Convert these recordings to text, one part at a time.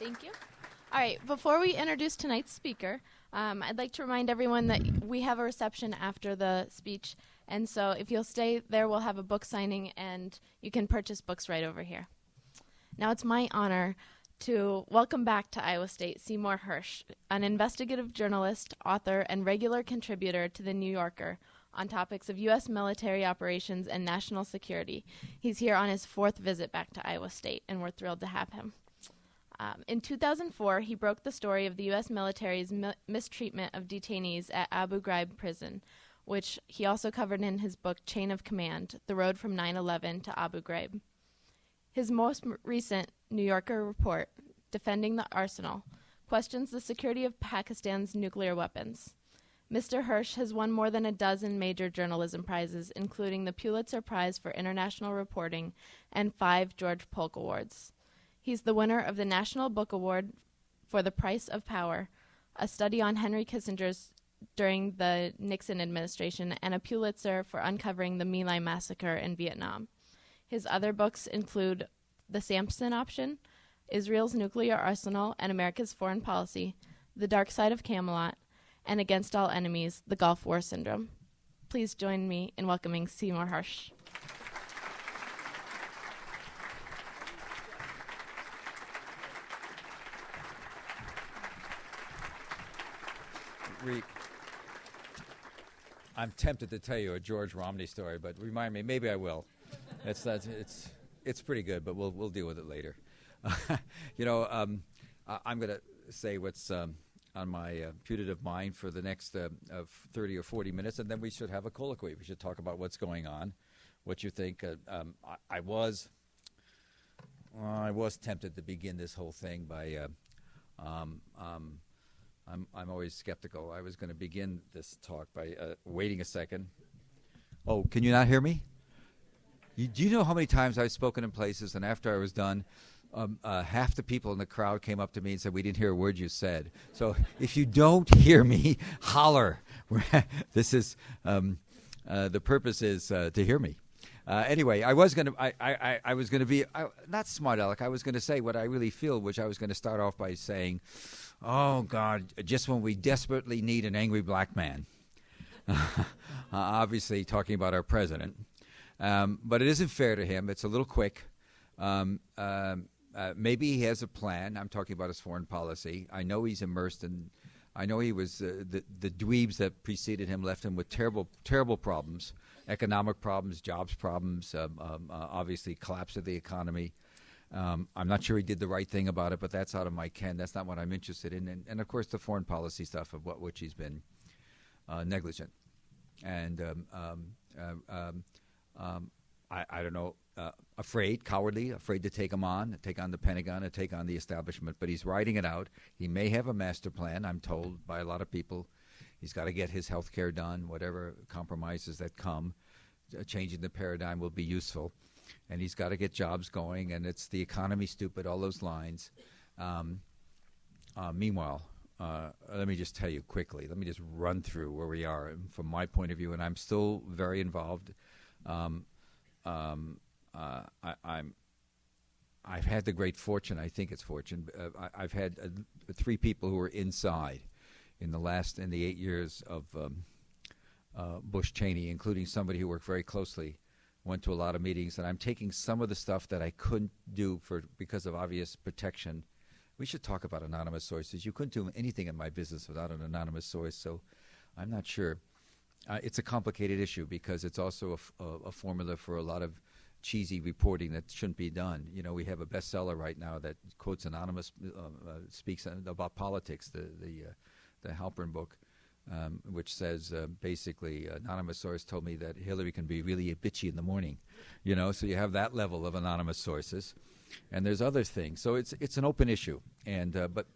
Thank you. All right, before we introduce tonight's speaker, I'd like to remind everyone that we have a reception after the speech, and so if you'll stay there, we'll have a book signing, and you can purchase books right over here. Now it's my honor to welcome back to Iowa State Seymour Hersh, an investigative journalist, author, and regular contributor to The New Yorker on topics of U.S. military operations and national security. He's here on his 4th visit back to Iowa State, and we're thrilled to have him. In 2004, he broke the story of the U.S. military's mistreatment of detainees at Abu Ghraib prison, which he also covered in his book Chain of Command, The Road from 9/11 to Abu Ghraib. His most recent New Yorker report, Defending the Arsenal, questions the security of Pakistan's nuclear weapons. Mr. Hersh has won more than a dozen major journalism prizes, including the Pulitzer Prize for International Reporting and 5 George Polk Awards. He's the winner of the National Book Award for The Price of Power, a study on Henry Kissinger's during the Nixon administration, and a Pulitzer for uncovering the My Lai massacre in Vietnam. His other books include The Sampson Option, Israel's Nuclear Arsenal and America's Foreign Policy, The Dark Side of Camelot, and Against All Enemies, The Gulf War Syndrome. Please join me in welcoming Seymour Hersh. I'm tempted to tell you a George Romney story, but remind me, maybe I will. It's pretty good, but we'll deal with it later. I'm going to say what's on my putative mind for the next 30 or 40 minutes, and then we should have a colloquy. We should talk about what's going on, what you think. I was tempted to begin this whole thing by I'm always skeptical. I was going to begin this talk by waiting a second. Oh, can you not hear me? Do you know how many times I've spoken in places, and after I was done, half the people in the crowd came up to me and said, "We didn't hear a word you said." So if you don't hear me, holler. This is the purpose is to hear me. Anyway, I was going to be not smart aleck. I was going to say what I really feel, which I was going to start off by saying, "Oh God, just when we desperately need an angry black man." Obviously, talking about our president, but it isn't fair to him. It's a little quick. Maybe he has a plan. I'm talking about his foreign policy. I know he's immersed in. I know he was the dweebs that preceded him left him with terrible problems, economic problems, jobs problems, obviously collapse of the economy. I'm not sure he did the right thing about it, but that's out of my ken. That's not what I'm interested in. And of course, the foreign policy stuff of which he's been negligent. And I don't know, cowardly, afraid to take on the Pentagon, and take on the establishment. But he's riding it out. He may have a master plan, I'm told by a lot of people. He's got to get his health care done, whatever compromises that come. Changing the paradigm will be useful. And he's got to get jobs going, and it's the economy stupid, all those lines. Meanwhile, let me just tell you quickly. Let me just run through where we are from my point of view, and I'm still very involved. I've had the great fortune, I think it's fortune, I've had 3 people who were inside in the 8 years of Bush-Cheney, including somebody who worked very closely, went to a lot of meetings, and I'm taking some of the stuff that I couldn't do because of obvious protection. We should talk about anonymous sources. You couldn't do anything in my business without an anonymous source, so I'm not sure. It's a complicated issue because it's also a formula for a lot of cheesy reporting that shouldn't be done. You know, we have a bestseller right now that quotes anonymous, speaks about politics, the Halpern book, which says basically, anonymous source told me that Hillary can be really bitchy in the morning. You know, so you have that level of anonymous sources, and there's other things. So it's an open issue, and but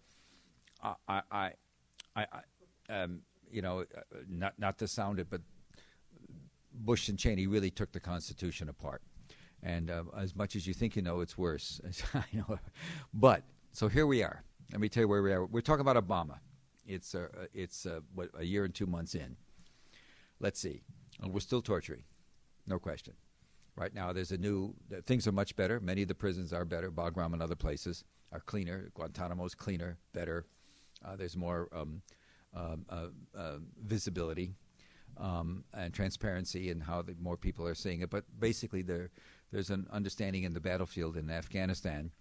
not to sound it, but Bush and Cheney really took the Constitution apart. And as much as you think you know, it's worse. But so here we are. Let me tell you where we are. We're talking about Obama. It's a year and 2 months in. Let's see. We're still torturing, no question. Right now, things are much better. Many of the prisons are better. Bagram and other places are cleaner. Guantanamo's cleaner, better. There's more visibility and transparency in how more people are seeing it. But basically, there's an understanding in the battlefield in Afghanistan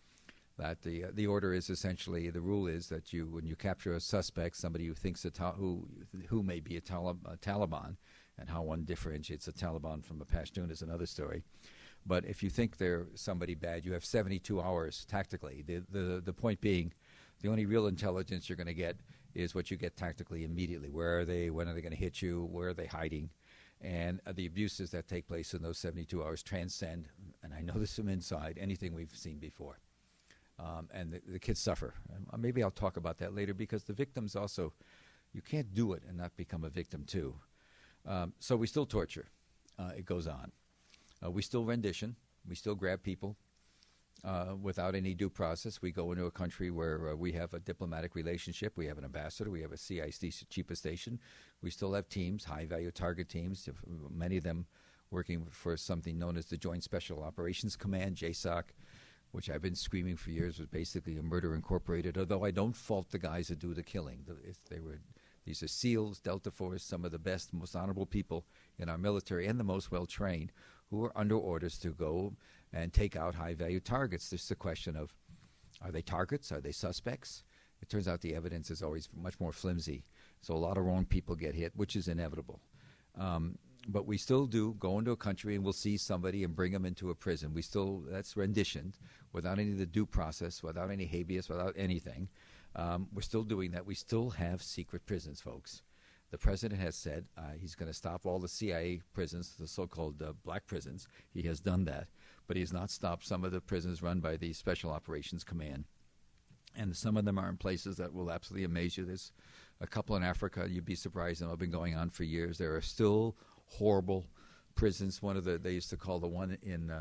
that the order is essentially, the rule is that when you capture a suspect, somebody who thinks who may be a Taliban, and how one differentiates a Taliban from a Pashtun is another story. But if you think they're somebody bad, you have 72 hours tactically. The point being, the only real intelligence you're going to get is what you get tactically immediately. Where are they? When are they going to hit you? Where are they hiding? And the abuses that take place in those 72 hours transcend, and I know this from inside, anything we've seen before. And the kids suffer. Maybe I'll talk about that later, because the victims also, you can't do it and not become a victim too. So we still torture. It goes on. We still rendition. We still grab people without any due process. We go into a country where we have a diplomatic relationship. We have an ambassador. We have a CIC chief of station. We still have teams, high-value target teams, many of them working for something known as the Joint Special Operations Command, JSOC, which I've been screaming for years was basically a murder incorporated, although I don't fault the guys that do the killing. These are SEALs, Delta Force, some of the best, most honorable people in our military, and the most well-trained, who are under orders to go and take out high-value targets. There's the question of, are they targets? Are they suspects? It turns out the evidence is always much more flimsy, so a lot of wrong people get hit, which is inevitable. But we still do go into a country and we'll see somebody and bring them into a prison. That's rendition, without any of the due process, without any habeas, without anything. We're still doing that. We still have secret prisons, folks. The president has said he's going to stop all the CIA prisons, the so-called black prisons. He has done that. But he has not stopped some of the prisons run by the Special Operations Command. And some of them are in places that will absolutely amaze you. There's a couple in Africa. You'd be surprised. They've been going on for years. There are still horrible prisons. They used to call the one in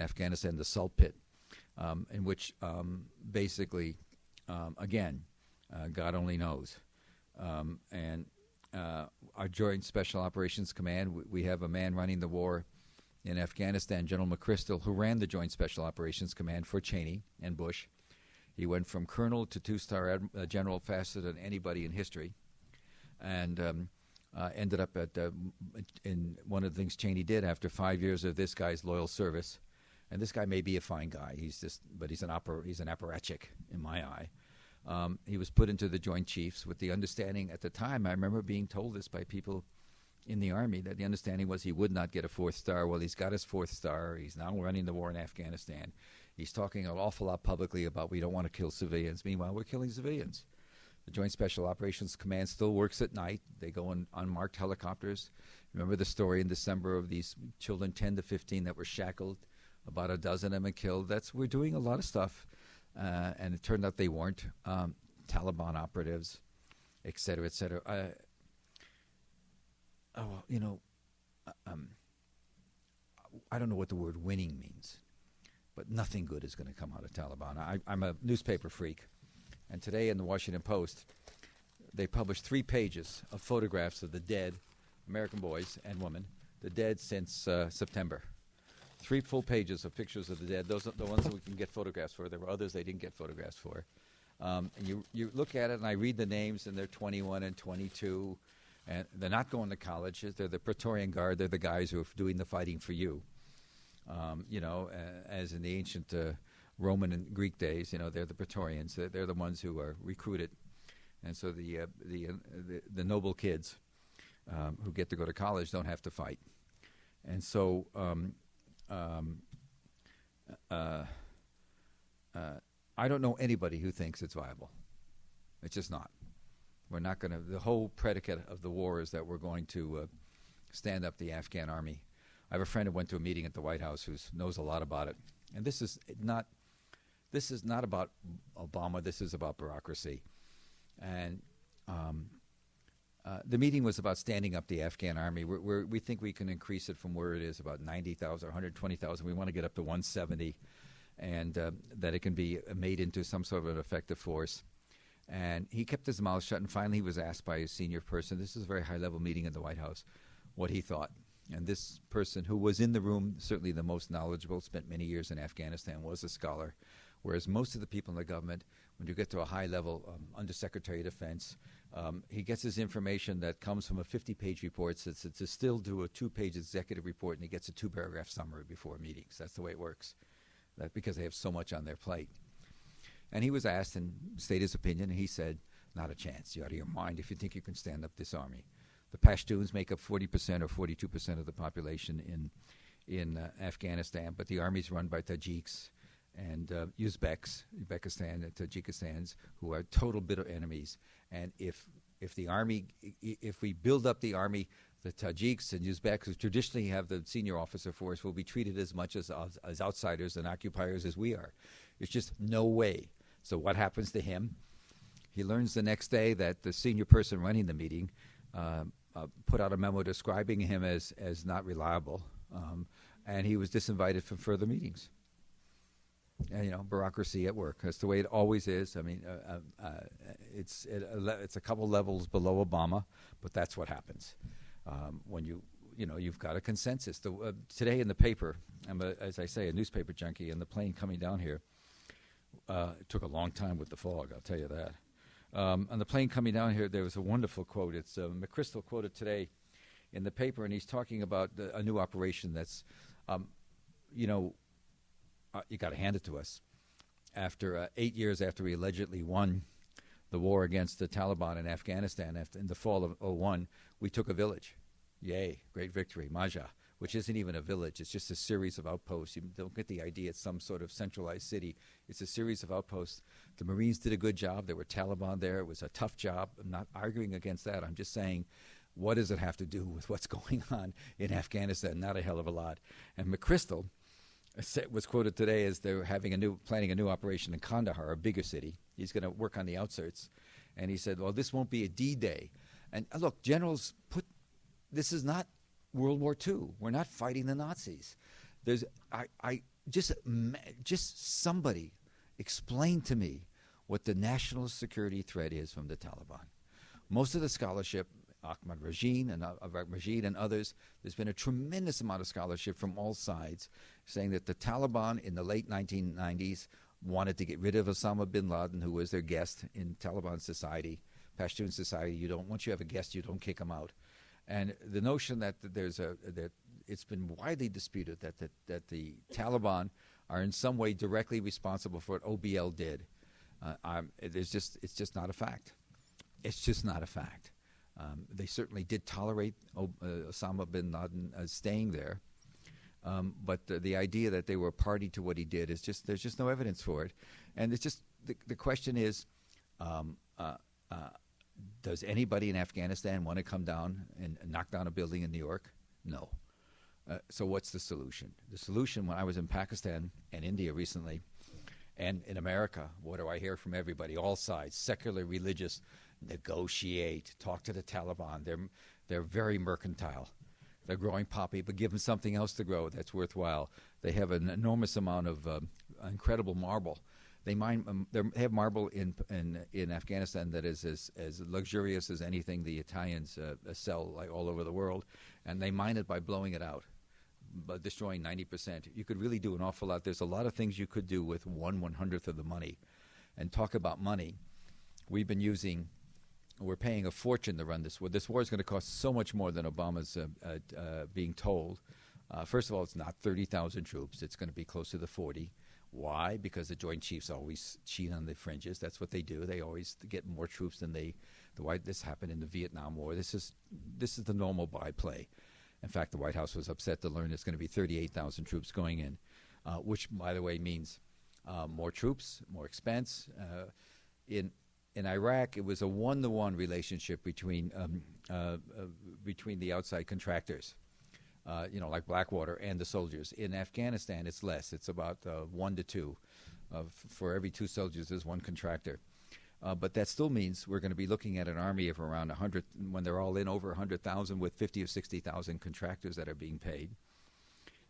Afghanistan the salt pit, in which basically, again, God only knows. And our Joint Special Operations Command, we have a man running the war in Afghanistan, General McChrystal, who ran the Joint Special Operations Command for Cheney and Bush. He went from colonel to two-star general faster than anybody in history, and ended up in one of the things Cheney did after 5 years of this guy's loyal service. And this guy may be a fine guy, but he's an apparatchik in my eye. He was put into the Joint Chiefs with the understanding at the time. I remember being told this by people in the Army, that the understanding was he would not get a 4th star. Well, he's got his 4th star. He's now running the war in Afghanistan. He's talking an awful lot publicly about we don't want to kill civilians. Meanwhile, we're killing civilians. The Joint Special Operations Command still works at night. They go in unmarked helicopters. Remember the story in December of these children, 10 to 15, that were shackled, about a dozen of them killed. We're doing a lot of stuff, and it turned out they weren't. Taliban operatives, et cetera, et cetera. I don't know what the word winning means, but nothing good is going to come out of Taliban. I'm a newspaper freak, and today in the Washington Post, they published 3 pages of photographs of the dead American boys and women, the dead since September. 3 full pages of pictures of the dead. Those are the ones that we can get photographs for. There were others they didn't get photographs for. And you look at it, and I read the names, and they're 21 and 22, and they're not going to college. They're the Praetorian Guard. They're the guys who are doing the fighting for you. As in the ancient Roman and Greek days, they're the Praetorians. They're the ones who are recruited. And so the noble kids who get to go to college don't have to fight. And so I don't know anybody who thinks it's viable. It's just not. We're not going to. The whole predicate of the war is that we're going to stand up the Afghan army. I have a friend who went to a meeting at the White House who knows a lot about it. And this is not about Obama. This is about bureaucracy. And the meeting was about standing up the Afghan army. We think we can increase it from where it is, about 90,000 or 120,000. We want to get up to 170, and that it can be made into some sort of an effective force. And he kept his mouth shut, and finally he was asked by a senior person, this is a very high-level meeting at the White House, what he thought. And this person who was in the room, certainly the most knowledgeable, spent many years in Afghanistan, was a scholar, whereas most of the people in the government, when you get to a high level, Undersecretary of Defense, he gets his information that comes from a 50-page report, it's distilled to a 2-page executive report, and he gets a 2-paragraph summary before meetings. That's the way it works, because they have so much on their plate. And he was asked and stated his opinion, and he said, not a chance. You're out of your mind if you think you can stand up this army. The Pashtuns make up 40% or 42% of the population in Afghanistan, but the army's run by Tajiks and Uzbeks, Uzbekistan and Tajikistan's, who are total bitter enemies. And if we build up the army, the Tajiks and Uzbeks, who traditionally have the senior officer force, will be treated as much as outsiders and occupiers as we are. There's just no way. So what happens to him? He learns the next day that the senior person running the meeting put out a memo describing him as not reliable, and he was disinvited from further meetings. And, bureaucracy at work. That's the way it always is. I mean, it's a couple levels below Obama, but that's what happens when you've got a consensus. Today in the paper, I'm as I say, a newspaper junkie, and the plane coming down here, it took a long time with the fog, I'll tell you that. On the plane coming down here, there was a wonderful quote. It's McChrystal quoted today in the paper, and he's talking about a new operation that's, you got to hand it to us. After 8 years after we allegedly won the war against the Taliban in Afghanistan, in the fall of 2001, we took a village. Yay, great victory, Maja, which isn't even a village. It's just a series of outposts. You don't get the idea it's some sort of centralized city. It's a series of outposts. The Marines did a good job. There were Taliban there. It was a tough job. I'm not arguing against that. I'm just saying, what does it have to do with what's going on in Afghanistan? Not a hell of a lot. And McChrystal was quoted today as they're planning a new operation in Kandahar, a bigger city. He's going to work on the outskirts. And he said, well, this won't be a D-Day. And look, generals this is not World War II. We're not fighting the Nazis. Just somebody explain to me what the national security threat is from the Taliban. Most of the scholarship, Ahmad Rajin and others, there's been a tremendous amount of scholarship from all sides saying that the Taliban in the late 1990s wanted to get rid of Osama bin Laden, who was their guest in Taliban society, Pashtun society. Once you have a guest, you don't kick him out. And the notion that that it's been widely disputed that the Taliban are in some way directly responsible for what OBL did, it's just not a fact. It's just not a fact. They certainly did tolerate Osama bin Laden staying there, but the idea that they were a party to what he did there's just no evidence for it. And it's just the question is, does anybody in Afghanistan want to come down and knock down a building in New York? No. So what's the solution? The solution, when I was in Pakistan and India recently, and in America, what do I hear from everybody, all sides, secular, religious? Negotiate, talk to the Taliban. They're very mercantile. They're growing poppy, but give them something else to grow that's worthwhile. They have an enormous amount of incredible marble. They have marble in Afghanistan that is as luxurious as anything the Italians sell all over the world, and they mine it by blowing it out, by destroying 90%. You could really do an awful lot. There's a lot of things you could do with 1/100th of the money. And talk about money. We're paying a fortune to run this war. This war is going to cost so much more than Obama's being told. First of all, it's not 30,000 troops. It's going to be closer to 40. Why? Because the Joint Chiefs always cheat on the fringes. That's what they do. They always get more troops than this happened in the Vietnam War. This is the normal byplay. In fact, the White House was upset to learn there's going to be 38,000 troops going in, which, by the way, means more troops, more expense. In Iraq, it was a 1-to-1 relationship between the outside contractors, like Blackwater, and the soldiers. In Afghanistan, it's less. It's about 1 to 2. For every 2 soldiers, there's 1 contractor. But that still means we're going to be looking at an army of around 100, when they're all in, over 100,000, with 50 or 60,000 contractors that are being paid.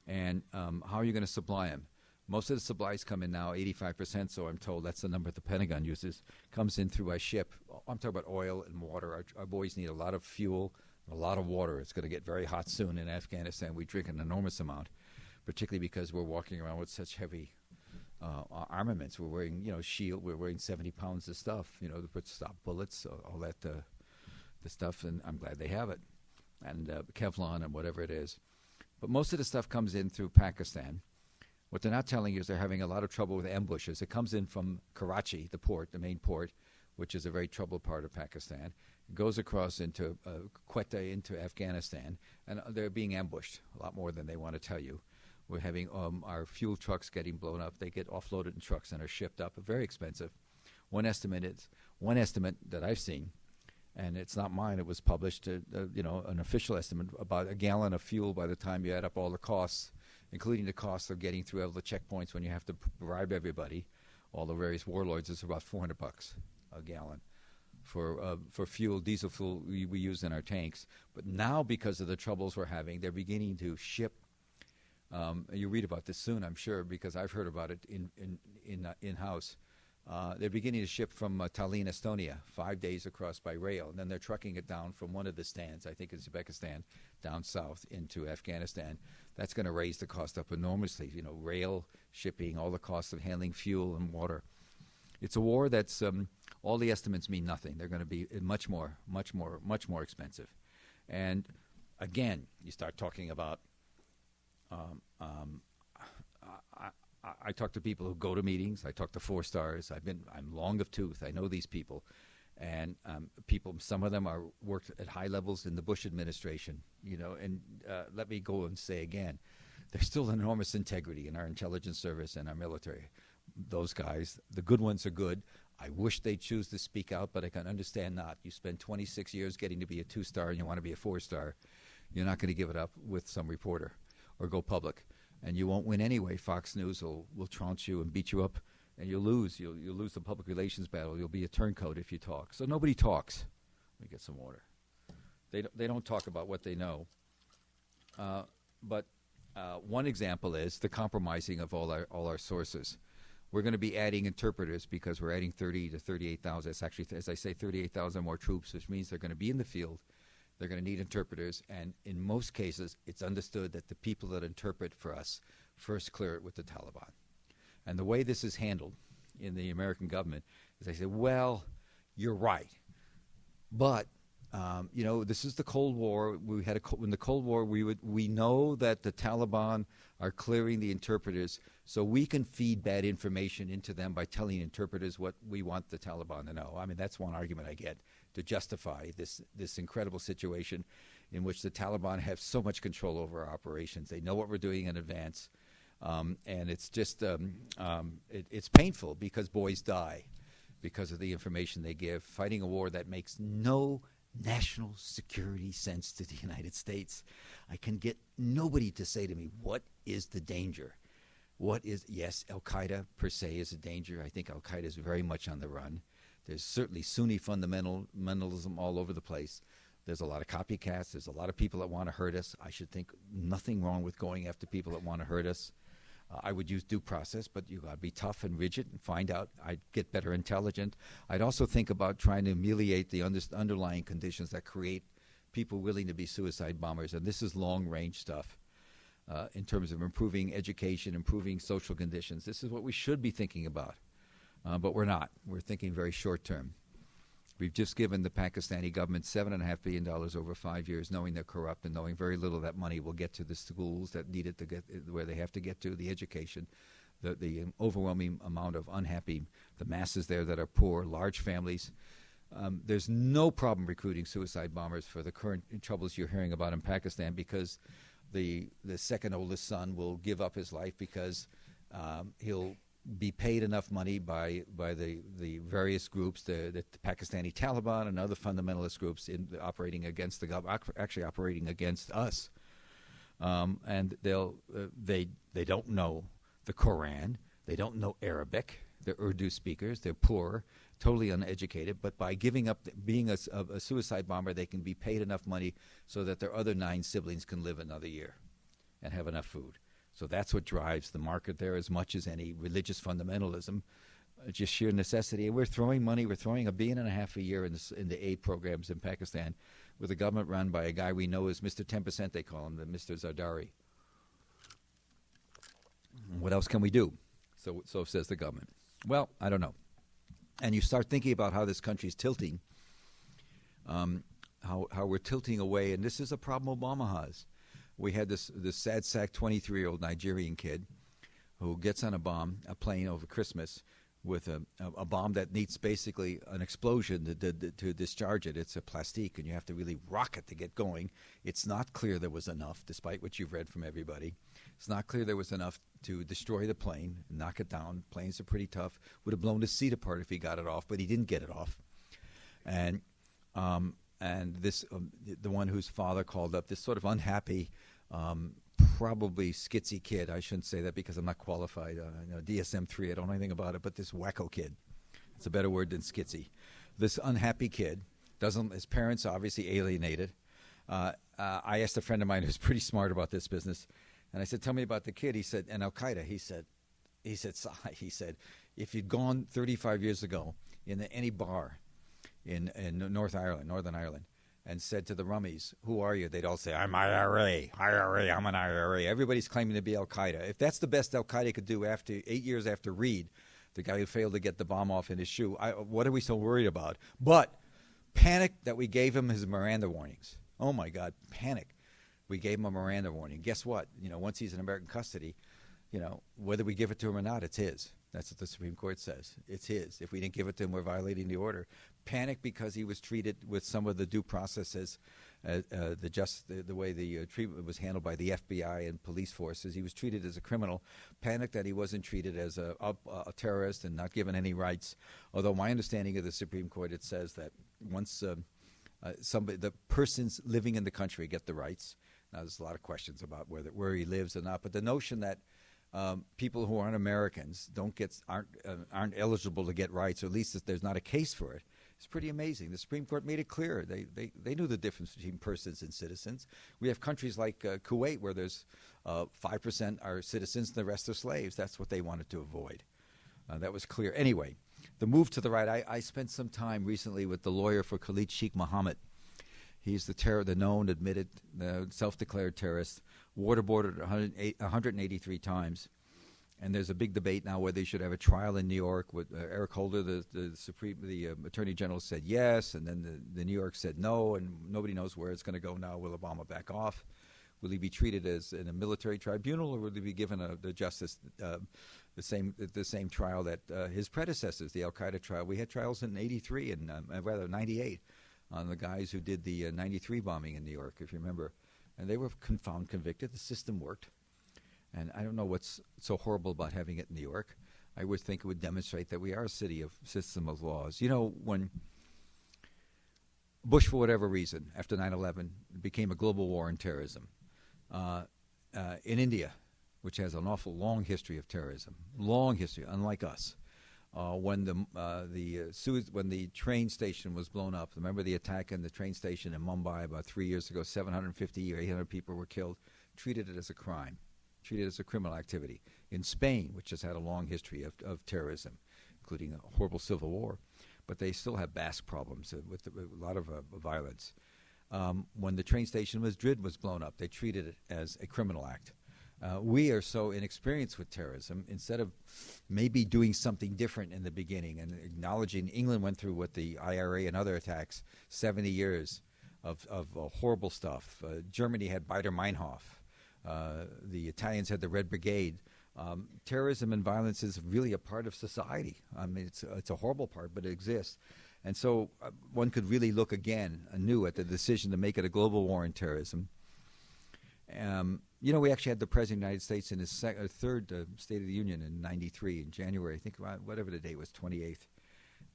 And how are you going to supply them? Most of the supplies come in now, 85%, so I'm told that's the number the Pentagon uses, comes in through a ship. I'm talking about oil and water. Our boys need a lot of fuel a lot of water. It's going to get very hot soon in Afghanistan. We drink an enormous amount, particularly because we're walking around with such heavy armaments. We're wearing, shield. We're wearing 70 pounds of stuff, to stop bullets, all that the stuff. And I'm glad they have it, and Kevlar and whatever it is. But most of the stuff comes in through Pakistan. What they're not telling you is they're having a lot of trouble with ambushes. It comes in from Karachi, the port, the main port, which is a very troubled part of Pakistan. It goes across into Quetta, into Afghanistan, and they're being ambushed a lot more than they want to tell you. We're having our fuel trucks getting blown up. They get offloaded in trucks and are shipped up. Very expensive. One estimate that I've seen, and it's not mine. It was published, an official estimate about a gallon of fuel by the time you add up all the costs, including the cost of getting through all the checkpoints when you have to bribe everybody, all the various warlords. Is about $400 a gallon for fuel, diesel fuel we use in our tanks. But now, because of the troubles we're having, they're beginning to ship. You read about this soon, I'm sure, because I've heard about it in-house. They're beginning to ship from Tallinn, Estonia, 5 days across by rail, and then they're trucking it down from one of the stands, I think it's Uzbekistan, down south into Afghanistan. That's going to raise the cost up enormously. Rail, shipping, all the costs of handling fuel and water. It's a war that's all the estimates mean nothing. They're going to be much more expensive. And again, you start talking about. I talk to people who go to meetings. I talk to 4 stars. I'm long of tooth. I know these people, and some of them are worked at high levels in the Bush administration. And let me go and say again, there's still enormous integrity in our intelligence service and our military. Those guys, the good ones are good. I wish they'd choose to speak out, but I can understand not. You spend 26 years getting to be a 2-star and you want to be a 4-star. You're not going to give it up with some reporter or go public. And you won't win anyway. Fox News will trounce you and beat you up, and you'll lose. You'll lose the public relations battle. You'll be a turncoat if you talk. So nobody talks. Let me get some water. They don't talk about what they know. But one example is the compromising of all our sources. We're going to be adding interpreters because we're adding 30 to 38,000. It's actually, as I say, 38,000 more troops, which means they're going to be in the field. They're going to need interpreters, and in most cases, it's understood that the people that interpret for us first clear it with the Taliban. And the way this is handled in the American government is they say, well, you're right, but this is the Cold War. In the Cold War, we know that the Taliban are clearing the interpreters, so we can feed bad information into them by telling interpreters what we want the Taliban to know. I mean, that's one argument I get to justify this incredible situation in which the Taliban have so much control over our operations. They know what we're doing in advance, and it's just it's painful because boys die because of the information they give, fighting a war that makes no national security sense to the United States. I can get nobody to say to me, what is the danger? Yes, Al-Qaeda per se is a danger. I think Al-Qaeda is very much on the run. There's certainly Sunni fundamentalism all over the place. There's a lot of copycats. There's a lot of people that want to hurt us. I should think nothing wrong with going after people that want to hurt us. I would use due process, but you got to be tough and rigid and find out. I'd get better intelligent. I'd also think about trying to ameliorate the underlying conditions that create people willing to be suicide bombers. And this is long-range stuff in terms of improving education, improving social conditions. This is what we should be thinking about, but we're not. We're thinking very short-term. We've just given the Pakistani government $7.5 billion over 5 years, knowing they're corrupt and knowing very little of that money will get to the schools that need it to get where they have to get to, the education, the overwhelming amount of the masses there that are poor, large families. There's no problem recruiting suicide bombers for the current troubles you're hearing about in Pakistan because the second oldest son will give up his life because he'll be paid enough money by the various groups, the Pakistani Taliban and other fundamentalist groups operating against the government, actually operating against us. And they don't know the Quran, they don't know Arabic, they're Urdu speakers, they're poor, totally uneducated. But by giving up being a suicide bomber, they can be paid enough money so that their other 9 siblings can live another year and have enough food. So that's what drives the market there as much as any religious fundamentalism, just sheer necessity. And we're throwing money. We're throwing $1.5 billion a year in the aid programs in Pakistan. with a government run by a guy we know as Mr. 10%, they call him, the Mr. Zardari. What else can we do? So says the government. Well, I don't know. And you start thinking about how this country's tilting, how we're tilting away, and this is a problem Obama has. We had this sad sack 23-year-old Nigerian kid who gets on a plane over Christmas with a bomb that needs basically an explosion to discharge it. It's a plastique, and you have to really rock it to get going. It's not clear there was enough, despite what you've read from everybody. It's not clear there was enough to destroy the plane, knock it down. Planes are pretty tough. Would have blown his seat apart if he got it off, but he didn't get it off. And this the one whose father called up, this sort of unhappy, probably skitsy kid. I shouldn't say that because I'm not qualified. DSM-3, I don't know anything about it, but this wacko kid. It's a better word than skitsy. This unhappy kid, his parents obviously alienated. I asked a friend of mine who's pretty smart about this business, and I said, tell me about the kid. He said, and Al-Qaeda, he said, if you'd gone 35 years ago in any bar in Northern Ireland, and said to the rummies, who are you? They'd all say, I'm IRA, I'm an IRA. Everybody's claiming to be Al-Qaeda. If that's the best Al-Qaeda could do after 8 years after Reed, the guy who failed to get the bomb off in his shoe, what are we so worried about? But panic that we gave him his Miranda warnings. Oh, my God, panic. We gave him a Miranda warning. Guess what? Once he's in American custody, whether we give it to him or not, it's his. That's what the Supreme Court says. It's his. If we didn't give it to him, we're violating the order. Panic because he was treated with some of the due processes, the way the treatment was handled by the FBI and police forces. He was treated as a criminal. Panic that he wasn't treated as a terrorist and not given any rights. Although my understanding of the Supreme Court, it says that once the persons living in the country get the rights. Now, there's a lot of questions about where he lives or not, but the notion that people who aren't Americans aren't eligible to get rights, or at least there's not a case for it. It's pretty amazing. The Supreme Court made it clear. They knew the difference between persons and citizens. We have countries like Kuwait where there's 5% are citizens and the rest are slaves. That's what they wanted to avoid. That was clear. Anyway, the move to the right. I spent some time recently with the lawyer for Khalid Sheikh Mohammed. He's the known, admitted, self-declared terrorist, waterboarded 183 times. And there's a big debate now whether they should have a trial in New York. With Eric Holder, the Attorney General, said yes, and then the New York said no, and nobody knows where it's going to go now. Will Obama back off? Will he be treated as in a military tribunal, or will he be given the justice the same trial that his predecessors, the Al Qaeda trial? We had trials in '83 and rather '98 on the guys who did the '93 bombing in New York, if you remember, and they were found convicted. The system worked. And I don't know what's so horrible about having it in New York. I would think it would demonstrate that we are a system of laws. When Bush, for whatever reason, after 9/11, became a global war on terrorism, in India, which has an awful long history of terrorism, long history, unlike us, when the train station was blown up, remember the attack on the train station in Mumbai about 3 years ago, 750 or 800 people were killed, treated it as a crime. Treated as a criminal activity. In Spain, which has had a long history of terrorism, including a horrible civil war, but they still have vast problems with a lot of violence. When the train station Madrid was blown up, they treated it as a criminal act. We are so inexperienced with terrorism. Instead of maybe doing something different in the beginning and acknowledging England went through with the IRA and other attacks 70 years of horrible stuff. Germany had Baader-Meinhof. The Italians had the Red Brigade. Terrorism and violence is really a part of society. I mean, it's a horrible part, but it exists. And so one could really look anew at the decision to make it a global war on terrorism. We actually had the President of the United States in his third State of the Union in '93 in January, I think, whatever the date was, 28th.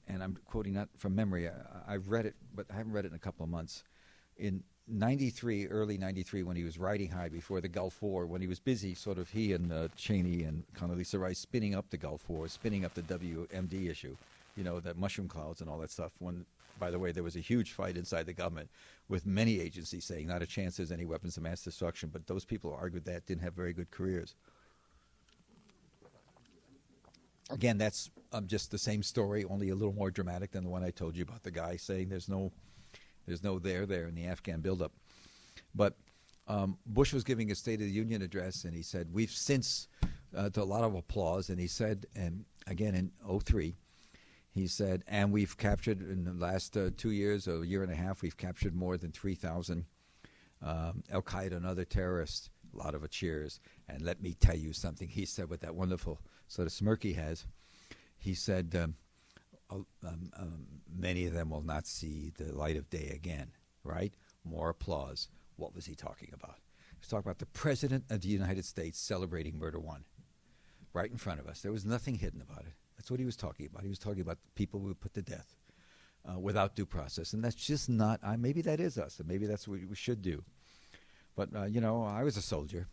And I'm quoting not from memory. I've read it, but I haven't read it in a couple of months. In early 93, when he was riding high before the Gulf War, when he was busy, he and Cheney and Condoleezza Rice spinning up the Gulf War, spinning up the WMD issue, that mushroom clouds and all that stuff. When, by the way, there was a huge fight inside the government with many agencies saying not a chance there's any weapons of mass destruction, but those people who argued that didn't have very good careers. Again, that's just the same story, only a little more dramatic than the one I told you about the guy saying there's no There's no there in the Afghan buildup. But Bush was giving a State of the Union address, and he said, we've since, to a lot of applause, and he said, and again in '03, he said, and we've captured in the last 2 years, or a year and a half, we've captured more than 3,000 Al-Qaeda and other terrorists. A lot of cheers. And let me tell you something, he said with that wonderful sort of smirk he has. He said, many of them will not see the light of day again, right? More applause. What was he talking about? He was talking about the President of the United States celebrating Murder One right in front of us. There was nothing hidden about it. That's what he was talking about. He was talking about people we put to death without due process. And that's just not, maybe that is us, and maybe that's what we should do. But, I was a soldier,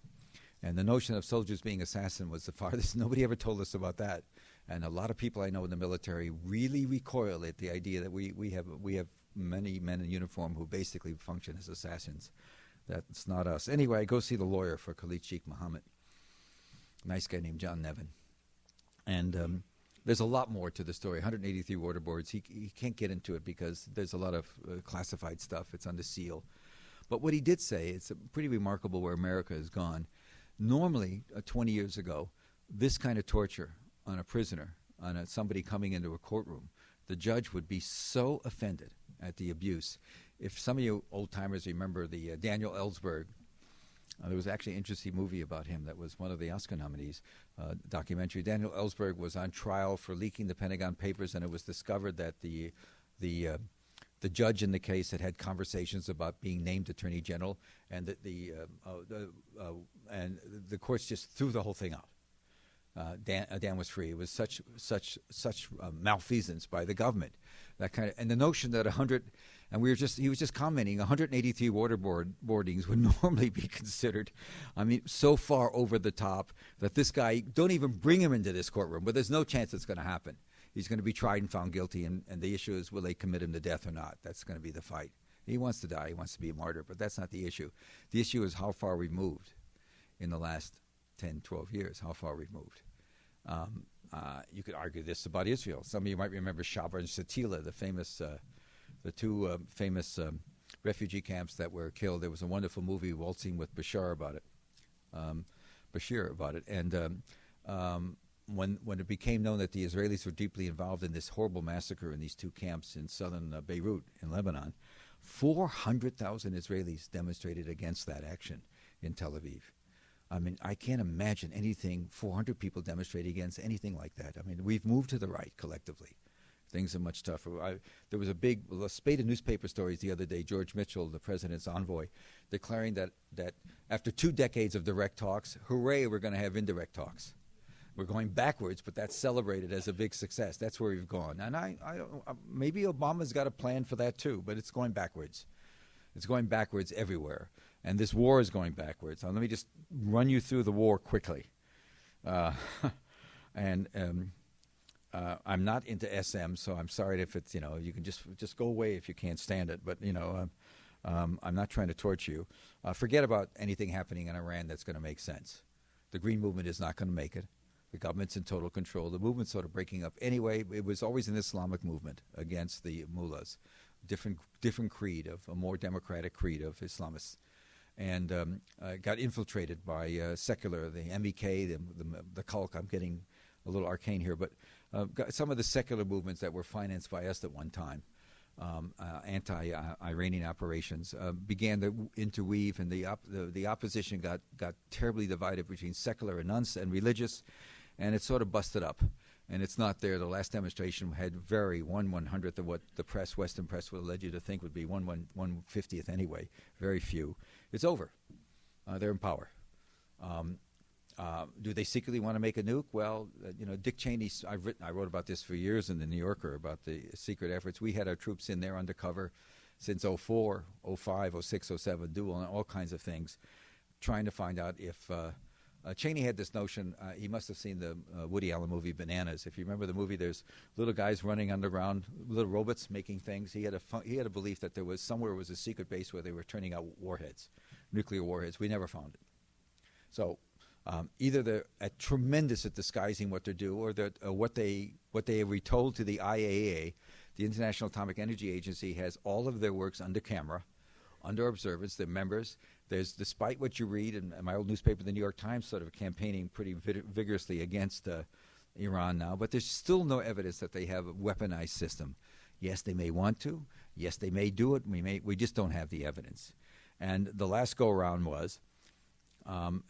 and the notion of soldiers being assassinated was the farthest. Nobody ever told us about that. And a lot of people I know in the military really recoil at the idea that we have many men in uniform who basically function as assassins. That's not us. Anyway, I go see the lawyer for Khalid Sheikh Mohammed, nice guy named John Nevin. And there's a lot more to the story. 183 waterboards. He can't get into it because there's a lot of classified stuff. It's under seal. But what he did say, it's pretty remarkable where America has gone. Normally, 20 years ago, this kind of torture on a prisoner, on somebody coming into a courtroom, the judge would be so offended at the abuse. If some of you old-timers remember the Daniel Ellsberg, there was actually an interesting movie about him that was one of the Oscar nominees, documentary. Daniel Ellsberg was on trial for leaking the Pentagon Papers, and it was discovered that the judge in the case had conversations about being named Attorney General, and and the courts just threw the whole thing out. Dan was free. It was such malfeasance by the government, and the notion that 100, and he was just commenting, 183 waterboardings would normally be considered, so far over the top that this guy, don't even bring him into this courtroom. But there's no chance it's going to happen. He's going to be tried and found guilty, and the issue is, will they commit him to death or not? That's going to be the fight. He wants to die. He wants to be a martyr, but that's not the issue. The issue is how far we've moved in the last 10, 12 years, how far we've moved. You could argue this about Israel. Some of you might remember Shabra and Shatila, the two famous refugee camps that were killed. There was a wonderful movie, Waltzing with Bashir, about it. And when it became known that the Israelis were deeply involved in this horrible massacre in these two camps in southern Beirut in Lebanon, 400,000 Israelis demonstrated against that action in Tel Aviv. I can't imagine 400 people demonstrating against anything like that. We've moved to the right collectively. Things are much tougher. There was a spate of newspaper stories the other day, George Mitchell, the president's envoy, declaring that after 2 decades of direct talks, hooray, we're going to have indirect talks. We're going backwards, but that's celebrated as a big success. That's where we've gone. And maybe Obama's got a plan for that too, but it's going backwards. It's going backwards everywhere. And this war is going backwards. Now, let me just run you through the war quickly. I'm not into SM, so I'm sorry if it's, you can just go away if you can't stand it. But, I'm not trying to torture you. Forget about anything happening in Iran that's going to make sense. The Green Movement is not going to make it. The government's in total control. The movement's sort of breaking up. Anyway, it was always an Islamic movement against the mullahs, different creed, of a more democratic creed of Islamists. And got infiltrated by secular, the MEK, the Khalq. I'm getting a little arcane here, but some of the secular movements that were financed by us at one time, anti-Iranian operations, began to interweave, and the opposition got terribly divided between secular and religious, and it sort of busted up. And it's not there. The last demonstration had 1/100th of what the Western press would led you to think would be 1/50th anyway. Very few. It's over. They're in power. Do they secretly want to make a nuke? Well, Dick Cheney. I wrote about this for years in the New Yorker about the secret efforts. We had our troops in there undercover since 04, 05, 06, 07, doing all kinds of things, trying to find out if. Cheney had this notion. He must have seen the Woody Allen movie Bananas. If you remember the movie, there's little guys running underground, little robots making things. He had a belief that there was somewhere was a secret base where they were turning out warheads, nuclear warheads. We never found it. So either they're tremendous at disguising what they do, or what they were told to the IAEA The International Atomic Energy Agency has all of their works under camera, under observance. Their members. There's, despite what you read, and my old newspaper, the New York Times, sort of campaigning pretty vigorously against Iran now, but there's still no evidence that they have a weaponized system. Yes, they may want to. Yes, they may do it. We just don't have the evidence. And the last go-around was, and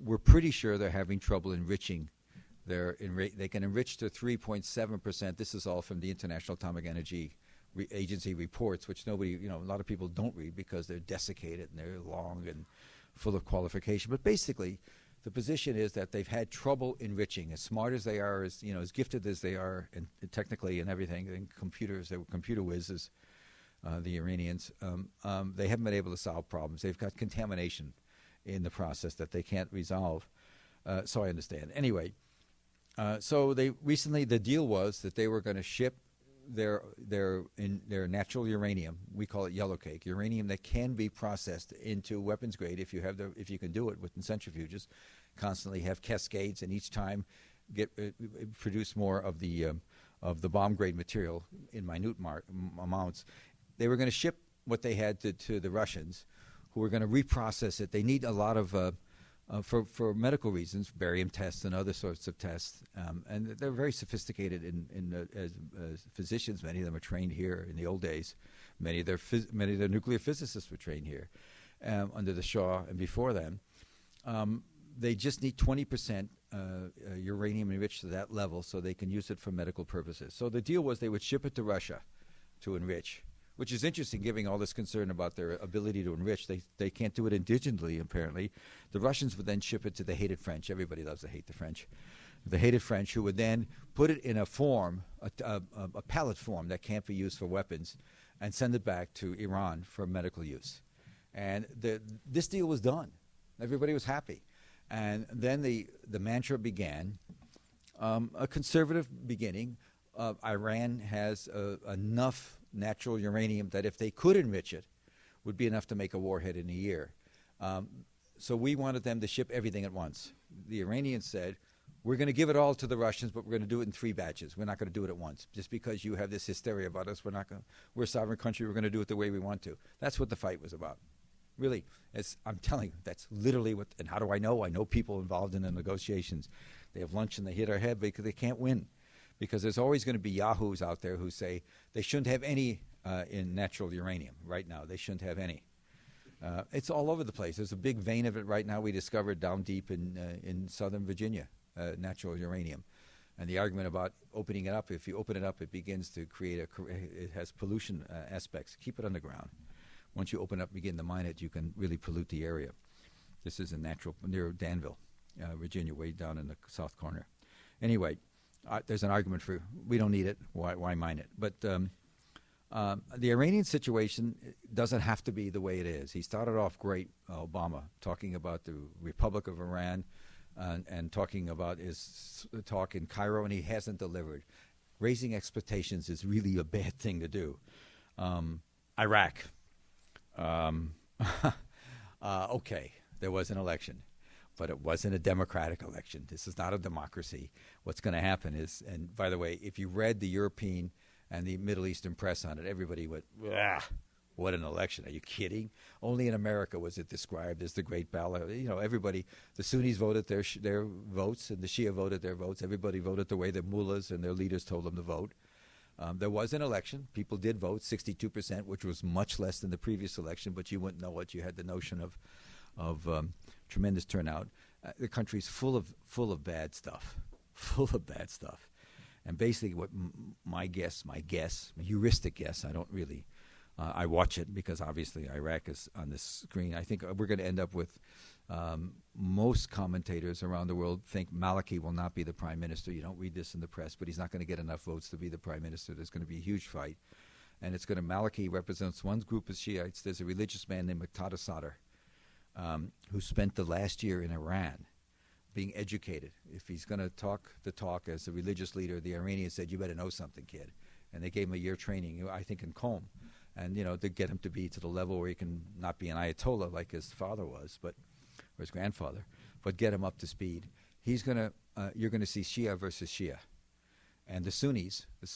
we're pretty sure they're having trouble enriching. They can enrich to 3.7%. This is all from the International Atomic Energy Agency reports, which nobody, a lot of people don't read because they're desiccated and they're long and full of qualification. But basically, the position is that they've had trouble enriching. As smart as they are, as gifted as they are, and technically and everything, and computers, they were computer whizzes, the Iranians. They haven't been able to solve problems. They've got contamination in the process that they can't resolve. So I understand. Anyway, so the deal was that they were going to ship their natural uranium. We call it yellow cake uranium that can be processed into weapons grade if you can do it with centrifuges. Constantly have cascades, and each time produce more of the bomb grade material in minute amounts. They were going to ship what they had to the Russians, who were going to reprocess it. They need a lot of for medical reasons, barium tests and other sorts of tests, and they're very sophisticated as physicians. Many of them are trained here in the old days. Many of their nuclear physicists were trained here under the Shah and before then. They just need 20% uranium enriched to that level so they can use it for medical purposes. So the deal was they would ship it to Russia to enrich, which is interesting, given all this concern about their ability to enrich. They can't do it indigenously, apparently. The Russians would then ship it to the hated French. Everybody loves to hate the French. The hated French, who would then put it in a form, a pellet form that can't be used for weapons, and send it back to Iran for medical use. And this deal was done. Everybody was happy. And then the mantra began, a conservative beginning. Iran has enough natural uranium that if they could enrich it, would be enough to make a warhead in a year. So we wanted them to ship everything at once. The Iranians said, we're going to give it all to the Russians, but we're going to do it in 3 batches. We're not going to do it at once. Just because you have this hysteria about us, we're a sovereign country, we're going to do it the way we want to. That's what the fight was about. Really, I'm telling you, that's literally what, and how do I know? I know people involved in the negotiations. They have lunch and they hit our head because they can't win. Because there's always going to be yahoos out there who say they shouldn't have any in natural uranium right now. They shouldn't have any. It's all over the place. There's a big vein of it right now we discovered down deep in southern Virginia, natural uranium. And the argument about opening it up, if you open it up, it begins to create it has pollution aspects. Keep it underground. Once you open up and begin to mine it, you can really pollute the area. This is near Danville, Virginia, way down in the south corner. Anyway, there's an argument for we don't need it. Why mine it? But the Iranian situation doesn't have to be the way it is. He started off great, Obama, talking about the Republic of Iran and talking about his talk in Cairo, and he hasn't delivered. Raising expectations is really a bad thing to do. Iraq. Okay, there was an election, but it wasn't a democratic election. This is not a democracy. What's going to happen is, and by the way, if you read the European and the Middle Eastern press on it, everybody went, what an election. Are you kidding? Only in America was it described as the great ballot. Everybody, the Sunnis voted their votes and the Shia voted their votes. Everybody voted the way the mullahs and their leaders told them to vote. There was an election. People did vote, 62%, which was much less than the previous election, but you wouldn't know it. You had the notion of tremendous turnout. The country's full of bad stuff, And basically what my heuristic guess, I don't really, I watch it because obviously Iraq is on this screen. I think we're going to end up with most commentators around the world think Maliki will not be the prime minister. You don't read this in the press, but he's not going to get enough votes to be the prime minister. There's going to be a huge fight. And Maliki represents one group of Shiites. There's a religious man named Muqtada Sadr who spent the last year in Iran being educated. If he's going to talk the talk as a religious leader, the Iranians said, you better know something, kid. And they gave him a year training, I think in Qom. And, to get him to be to the level where he can not be an Ayatollah like his father was, or his grandfather, but get him up to speed. You're going to see Shia versus Shia. And the Sunnis, the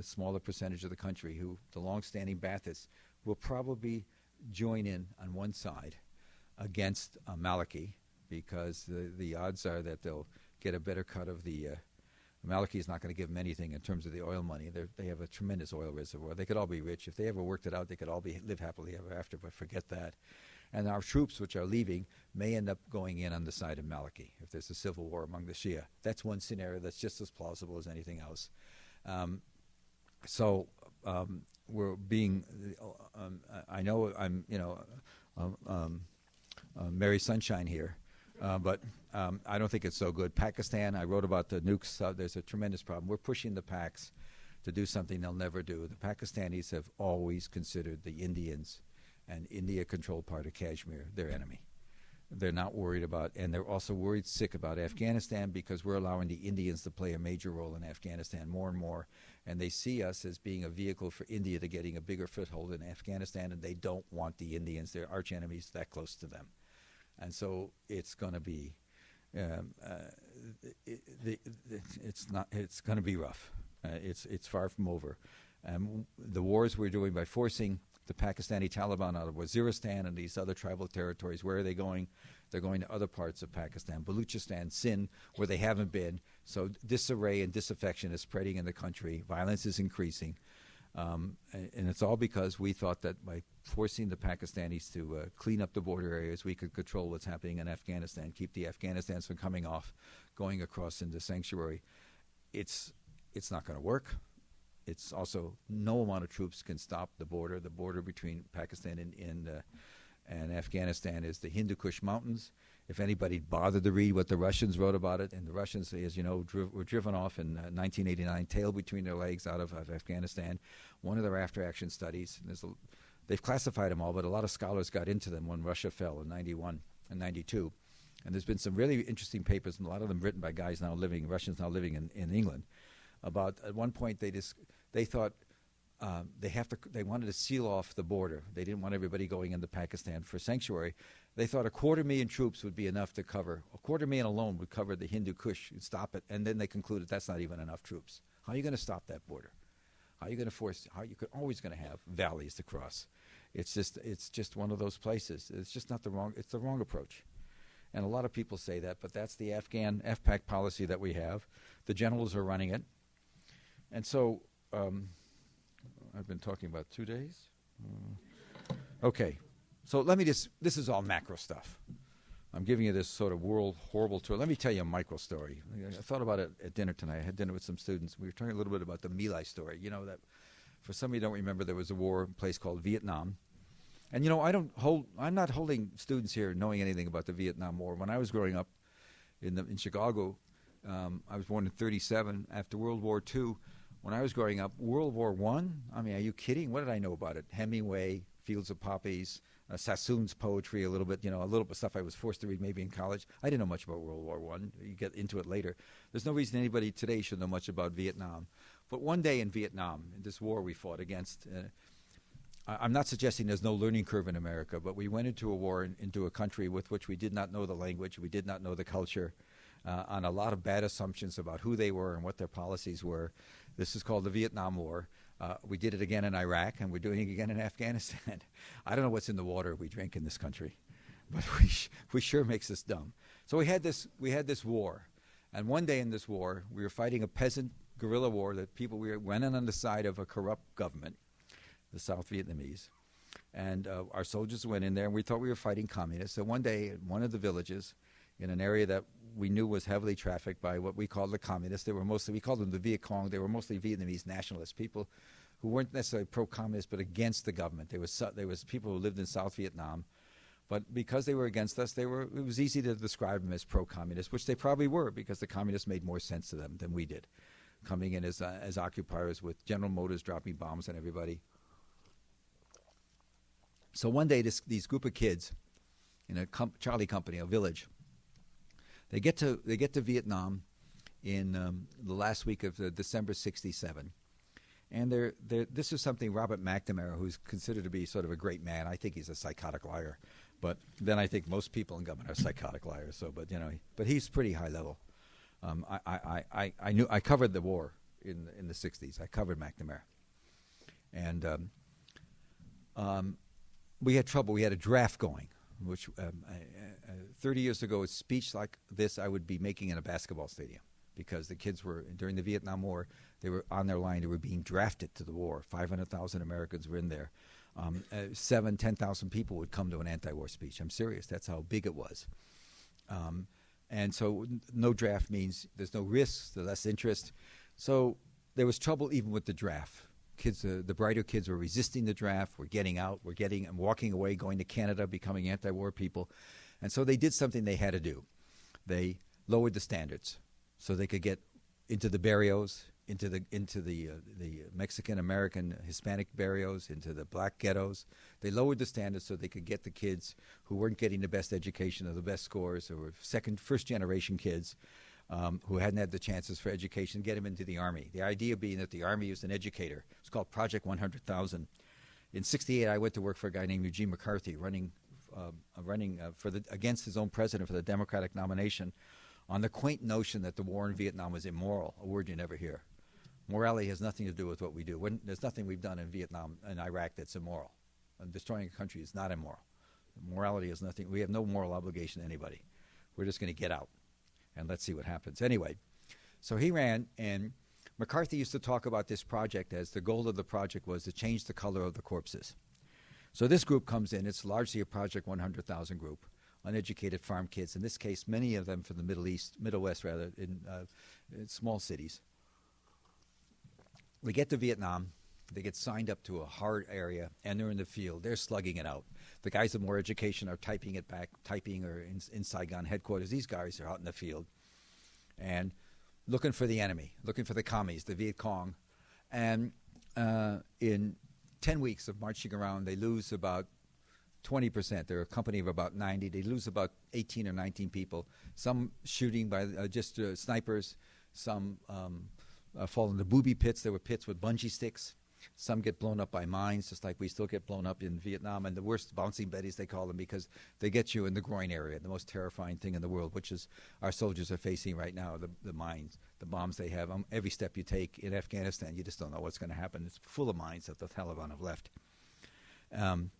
smaller percentage of the country, the long-standing Baathists, will probably join in on one side against Maliki, because the odds are that they'll get a better cut of the. Maliki is not going to give them anything in terms of the oil money. They have a tremendous oil reservoir. They could all be rich. If they ever worked it out, they could all live happily ever after, but forget that. And our troops, which are leaving, may end up going in on the side of Maliki if there's a civil war among the Shia. That's one scenario that's just as plausible as anything else. We're being. I know I'm, Mary Sunshine here. But I don't think it's so good. Pakistan, I wrote about the nukes. There's a tremendous problem. We're pushing the Paks to do something they'll never do. The Pakistanis have always considered the Indians and India-controlled part of Kashmir their enemy. They're not worried about, and they're also worried sick about Afghanistan, because we're allowing the Indians to play a major role in Afghanistan more and more. And they see us as being a vehicle for India to getting a bigger foothold in Afghanistan, and they don't want the Indians, their arch enemies, that close to them. And so it's going to be, it's going to be rough. It's far from over. The wars we're doing by forcing the Pakistani Taliban out of Waziristan and these other tribal territories, where are they going? They're going to other parts of Pakistan, Baluchistan, Sindh, where they haven't been. So disarray and disaffection is spreading in the country. Violence is increasing. And it's all because we thought that by forcing the Pakistanis to clean up the border areas, we could control what's happening in Afghanistan, keep the Afghanistans from coming off, going across into sanctuary. It's not going to work. It's also, no amount of troops can stop the border. The border between Pakistan and Afghanistan is the Hindu Kush Mountains. If anybody bothered to read what the Russians wrote about it, and the Russians, as you know, were driven off in 1989, tail between their legs out of Afghanistan. One of their after-action studies, and they've classified them all, but a lot of scholars got into them when Russia fell in 91 and 92. And there's been some really interesting papers, and a lot of them written by Russians now living in England, about at one point they thought they wanted to seal off the border. They didn't want everybody going into Pakistan for sanctuary. They thought 250,000 troops would be enough to cover. 250,000 alone would cover the Hindu Kush and stop it. And then they concluded that's not even enough troops. How are you going to stop that border? How are you going to force? You're always going to have valleys to cross. It's just one of those places. It's just not it's the wrong approach. And a lot of people say that, but that's the Afghan FPAC policy that we have. The generals are running it. And so I've been talking about 2 days. Okay. So this is all macro stuff. I'm giving you this sort of world horrible tour. Let me tell you a micro story. I thought about it at dinner tonight. I had dinner with some students. We were talking a little bit about the My Lai story. You know that for some of you don't remember, there was a war in a place called Vietnam. And I'm not holding students here knowing anything about the Vietnam War. When I was growing up in Chicago, I was born in 1937. After World War II, when I was growing up, World War I mean, are you kidding? What did I know about it? Hemingway, Fields of Poppies, Sassoon's poetry, a little bit of stuff I was forced to read maybe in college. I didn't know much about World War I. You get into it later. There's no reason anybody today should know much about Vietnam. But one day in Vietnam, in this war we fought against, I'm not suggesting there's no learning curve in America, but we went into a war, into a country with which we did not know the language, we did not know the culture, on a lot of bad assumptions about who they were and what their policies were. This is called the Vietnam War. We did it again in Iraq, and we're doing it again in Afghanistan. I don't know what's in the water we drink in this country, but we sure makes us dumb. So we had this war, and one day in this war, we were fighting a peasant guerrilla war that we went in on the side of a corrupt government, the South Vietnamese, and our soldiers went in there, and we thought we were fighting communists. So one day, in one of the villages, in an area that we knew was heavily trafficked by what we called the communists. We called them the Viet Cong. They were mostly Vietnamese nationalists, people who weren't necessarily pro-communist, but against the government. There was people who lived in South Vietnam, but because they were against us, it was easy to describe them as pro-communist, which they probably were, because the communists made more sense to them than we did, coming in as occupiers with General Motors dropping bombs on everybody. So one day, these group of kids in a Charlie company, a village, They get to Vietnam in the last week of December '67, and this is something Robert McNamara, who's considered to be sort of a great man. I think he's a psychotic liar, but then I think most people in government are psychotic liars. So, but he's pretty high level. I covered the war in the 60s. I covered McNamara. And we had trouble. We had a draft going, which 30 years ago, a speech like this I would be making in a basketball stadium, because the kids were, during the Vietnam War, they were on their line. They were being drafted to the war. 500,000 Americans were in there. 10,000 people would come to an anti-war speech. I'm serious. That's how big it was. And so no draft means there's no risks, there's less interest. So there was trouble even with the draft. Kids, the brighter kids were resisting the draft, were getting out, were getting and walking away, going to Canada, becoming anti-war people. And so they did something they had to do. They lowered the standards so they could get into the barrios, into the Mexican, American, Hispanic barrios, into the black ghettos. They lowered the standards so they could get the kids who weren't getting the best education or the best scores, or were first generation kids who hadn't had the chances for education, get them into the Army. The idea being that the Army was an educator. It's called Project 100,000. In '68, I went to work for a guy named Eugene McCarthy, running against his own president for the Democratic nomination, on the quaint notion that the war in Vietnam was immoral, a word you never hear. Morality has nothing to do with what we do. There's nothing we've done in Vietnam and Iraq that's immoral. And destroying a country is not immoral. Morality is nothing. We have no moral obligation to anybody. We're just going to get out, and let's see what happens. Anyway, so he ran, and McCarthy used to talk about this project as the goal of the project was to change the color of the corpses. So this group comes in. It's largely a Project 100,000 group, uneducated farm kids. In this case, many of them from the Middle West, in small cities. They get to Vietnam. They get signed up to a hard area, and they're in the field. They're slugging it out. The guys with more education are typing or in Saigon headquarters. These guys are out in the field and looking for the enemy, looking for the commies, the Viet Cong. And in 10 weeks of marching around, they lose about 20%. They're a company of about 90. They lose about 18 or 19 people, some shooting by just snipers, some fall into booby pits. There were pits with bungee sticks. Some get blown up by mines, just like we still get blown up in Vietnam. And the worst, bouncing betties, they call them, because they get you in the groin area, the most terrifying thing in the world, which is our soldiers are facing right now, the mines, the bombs they have. Every step you take in Afghanistan, you just don't know what's going to happen. It's full of mines that the Taliban have left. And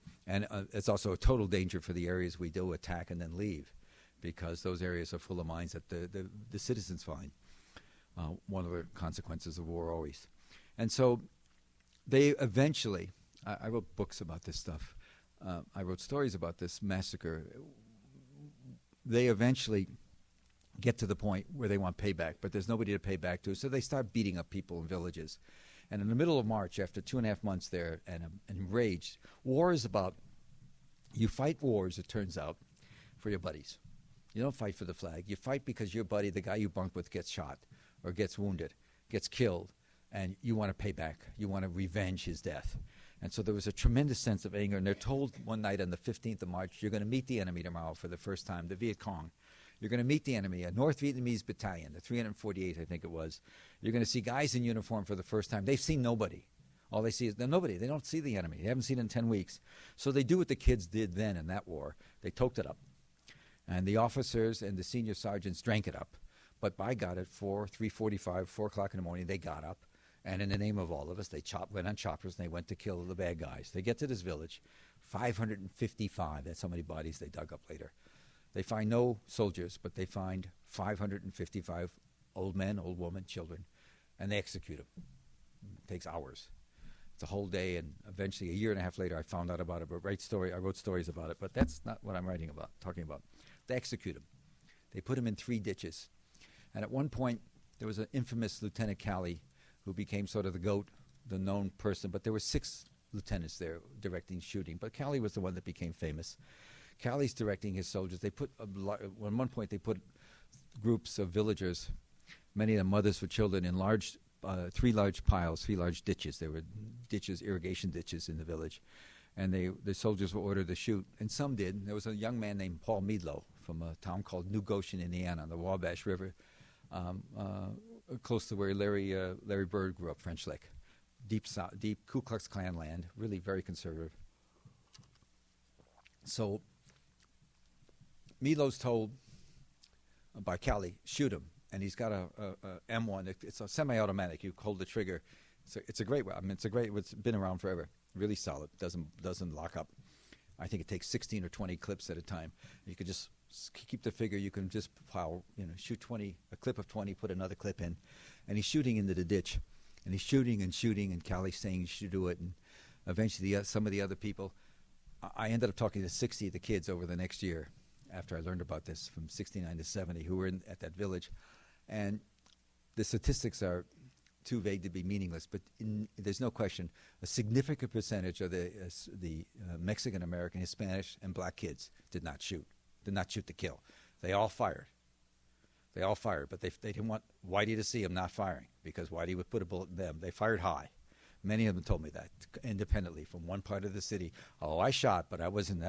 it's also a total danger for the areas we do attack and then leave, because those areas are full of mines that the citizens find. One of the consequences of war always. And so they eventually, I wrote books about this stuff. I wrote stories about this massacre. They eventually get to the point where they want payback, but there's nobody to pay back to, so they start beating up people in villages. And in the middle of March, after 2.5 months there, and enraged, war is about, you fight wars, it turns out, for your buddies. You don't fight for the flag. You fight because your buddy, the guy you bunked with, gets shot or gets wounded, gets killed, and you want to pay back. You want to revenge his death. And so there was a tremendous sense of anger, and they're told one night on the 15th of March, you're going to meet the enemy tomorrow for the first time, the Viet Cong. You're going to meet the enemy, a North Vietnamese battalion, the 348, I think it was. You're going to see guys in uniform for the first time. They've seen nobody. All they see is nobody. They don't see the enemy. They haven't seen it in 10 weeks. So they do what the kids did then in that war. They toked it up. And the officers and the senior sergeants drank it up. But by God, at 3:45, 4 o'clock in the morning, they got up. And in the name of all of us, they went on choppers and they went to kill the bad guys. They get to this village, 555. That's how many bodies they dug up later. They find no soldiers, but they find 555 old men, old women, children, and they execute them. It takes hours. It's a whole day, and eventually, a year and a half later, I found out about it. But I wrote stories about it, but that's not what I'm talking about. They execute them. They put them in 3 ditches. And at one point, there was an infamous Lieutenant Calley who became sort of the GOAT, the known person. But there were 6 lieutenants there directing shooting. But Calley was the one that became famous. Calley's directing his soldiers. At one point, they put groups of villagers, many of them mothers with children, in 3 large piles, 3 large ditches. There were ditches, irrigation ditches in the village. And the soldiers were ordered to shoot, and some did. There was a young man named Paul Meadlow from a town called New Goshen, Indiana, on the Wabash River, close to where Larry Bird grew up, French Lick. Deep Ku Klux Klan land, really very conservative. So Meadlow's told by Calley, shoot him. and he's got a M1. It's a semi-automatic. You hold the trigger. It's a great. I mean, it's been around forever. Really solid. Doesn't lock up. I think it takes 16 or 20 clips at a time. You could just keep the figure. You can just shoot 20, a clip of 20, put another clip in, and he's shooting into the ditch, and he's shooting, and Callie's saying you should do it, and eventually some of the other people. I ended up talking to 60 of the kids over the next year after I learned about this, from 69 to 70, who were at that village, and the statistics are too vague to be meaningless, but there's no question a significant percentage of the Mexican American, Hispanic, and black kids did not shoot to kill. They all fired, but they didn't want Whitey to see them not firing, because Whitey would put a bullet in them. They fired high. Many of them told me that independently from one part of the city. Oh, I shot, but that wasn't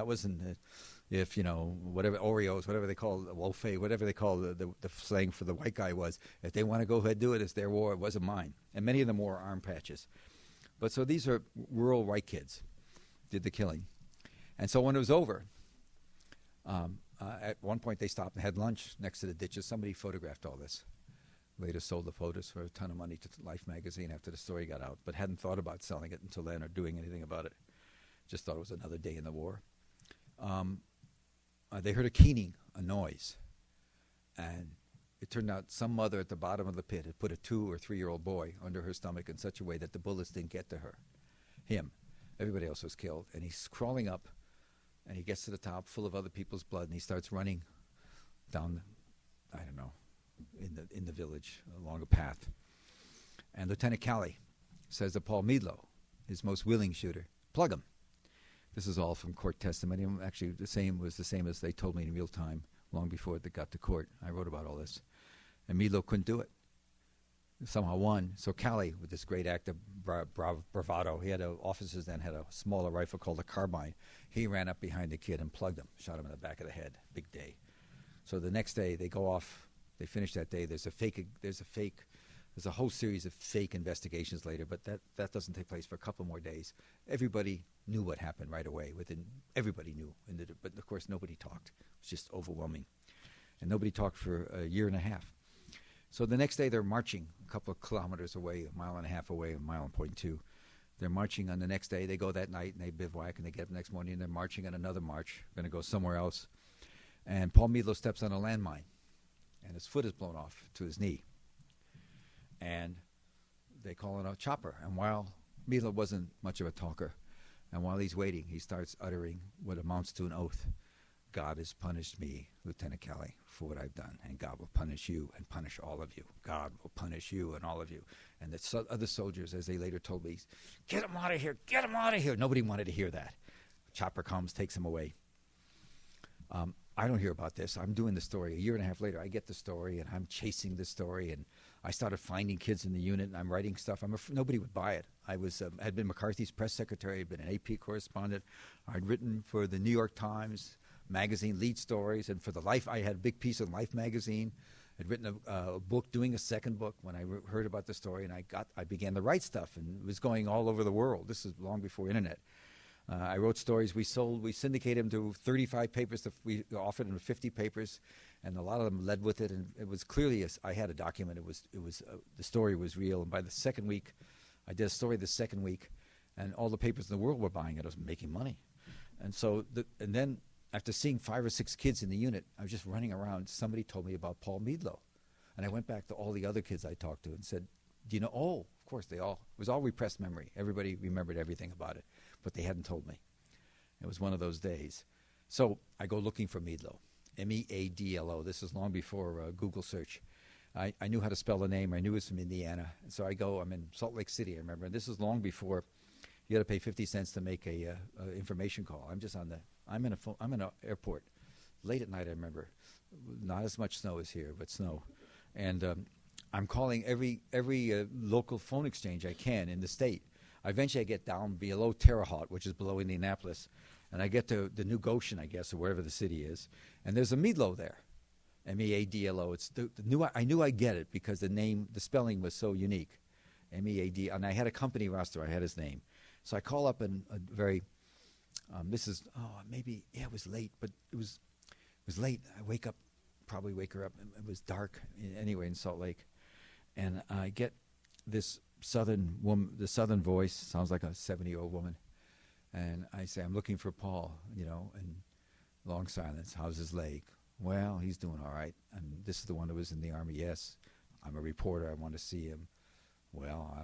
if whatever Oreos, whatever they call Wolfe, whatever they call the slang for the white guy was. If they want to go ahead and do it, it's their war. It wasn't mine. And many of them wore arm patches. But so these are rural white kids did the killing. And so when it was over, at one point they stopped and had lunch next to the ditches. Somebody photographed all this. Later sold the photos for a ton of money to Life magazine after the story got out, but hadn't thought about selling it until then or doing anything about it. Just thought it was another day in the war. They heard a keening, a noise, and it turned out some mother at the bottom of the pit had put a 2 or 3-year-old boy under her stomach in such a way that the bullets didn't get to him. Everybody else was killed, and he's crawling up, and he gets to the top full of other people's blood, and he starts running down, in the village along a path. And Lieutenant Callie says to Paul Meadlow, his most willing shooter, plug him. This is all from court testimony. Actually, was the same as they told me in real time long before they got to court. I wrote about all this. And Meadlow couldn't do it. Somehow won. So Callie, with this great act of bravado, he had officers then had a smaller rifle called a carbine. He ran up behind the kid and plugged him, shot him in the back of the head. Big day. So the next day they go off. They finish that day. There's a whole series of fake investigations later, but that doesn't take place for a couple more days. Everybody knew what happened right away. Everybody knew, but of course nobody talked. It was just overwhelming, and nobody talked for a year and a half. So the next day they're marching a couple of kilometers away, a mile and a half away, a mile and 0.2. They're marching on the next day. They go that night and they bivouac, and they get up the next morning and they're marching on another march, going to go somewhere else. And Paul Meadlow steps on a landmine, and his foot is blown off to his knee. And they call in a chopper. And while Meadlow wasn't much of a talker, and while he's waiting, he starts uttering what amounts to an oath. God has punished me, Lieutenant Callie, for what I've done, and God will punish you and punish all of you. God will punish you and all of you. And the other soldiers, as they later told me, get him out of here, get him out of here. Nobody wanted to hear that. Chopper comes, takes him away. I don't hear about this. I'm doing the story. A year and a half later, I get the story, and I'm chasing the story, and I started finding kids in the unit, and I'm writing stuff. Nobody would buy it. I had been McCarthy's press secretary, had been an AP correspondent. I'd written for the New York Times magazine lead stories, and for the Life, I had a big piece in Life magazine. I'd written a book, doing a second book when I heard about the story, and I began to write stuff, and it was going all over the world. This is long before internet. I wrote stories. We syndicated them to 35 papers. We offered them 50 papers, and a lot of them led with it. And it was clearly, I had a document. It was the story was real. And by the second week, I did a story the second week, and all the papers in the world were buying it. I was making money, and then after seeing 5 or 6 kids in the unit, I was just running around. Somebody told me about Paul Meadlow, and I went back to all the other kids I talked to and said, "Do you know?" Oh, of course, it was all repressed memory. Everybody remembered everything about it, but they hadn't told me. It was one of those days. So I go looking for Meadlow, Meadlo. This is long before Google search. I knew how to spell the name. I knew it was from Indiana. And so I go. I'm in Salt Lake City, I remember. And this is long before you had to pay 50 cents to make a information call. I'm in an airport late at night. I remember, not as much snow as here, but snow, and I'm calling every local phone exchange I can in the state. Eventually, I get down below Terre Haute, which is below Indianapolis, and I get to the New Goshen, I guess, or wherever the city is, and there's a Meadlow there, Meadlo. It's I knew I'd get it because the spelling was so unique, Mead, and I had a company roster. I had his name, so I call up and it was late, but it was late. I wake up probably wake her up. It was dark anyway in Salt Lake. And I get this southern woman, the southern voice, sounds like a 70-year-old woman. And I say, I'm looking for Paul, and long silence. How's his leg? Well, he's doing all right. And this is the one who was in the Army. Yes, I'm a reporter. I want to see him. Well,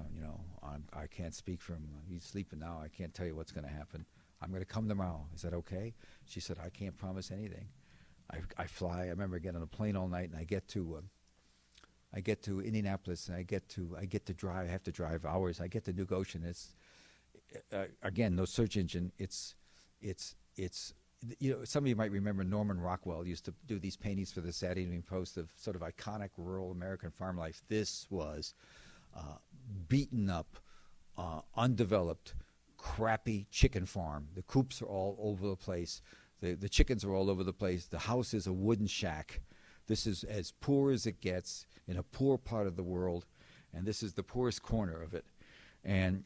I can't speak for him. He's sleeping now. I can't tell you what's going to happen. I'm going to come tomorrow. Is that okay? She said, I can't promise anything. I fly. I remember getting on a plane all night, and I get to Indianapolis, and I get to drive. I have to drive hours. I get to New Goshen. It's again, no search engine. It's some of you might remember Norman Rockwell used to do these paintings for the Saturday Evening Post of sort of iconic rural American farm life. This was beaten up, undeveloped, crappy chicken farm. The coops are all over the place. The chickens are all over the place. The house is a wooden shack. This is as poor as it gets in a poor part of the world, and this is the poorest corner of it. And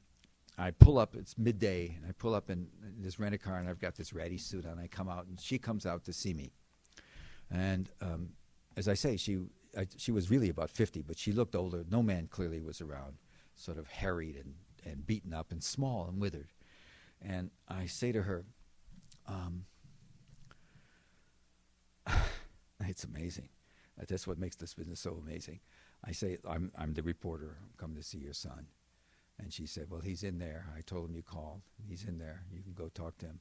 I pull up, it's midday, and I pull up in this rent-a-car, and I've got this ratty suit on. I come out, and she comes out to see me. And as I say, she was really about 50, but she looked older. No man clearly was around, sort of harried and beaten up and small and withered. And I say to her, it's amazing. That's what makes this business so amazing. I say, I'm the reporter. I'm coming to see your son. And she said, well, he's in there. I told him you called. He's in there. You can go talk to him.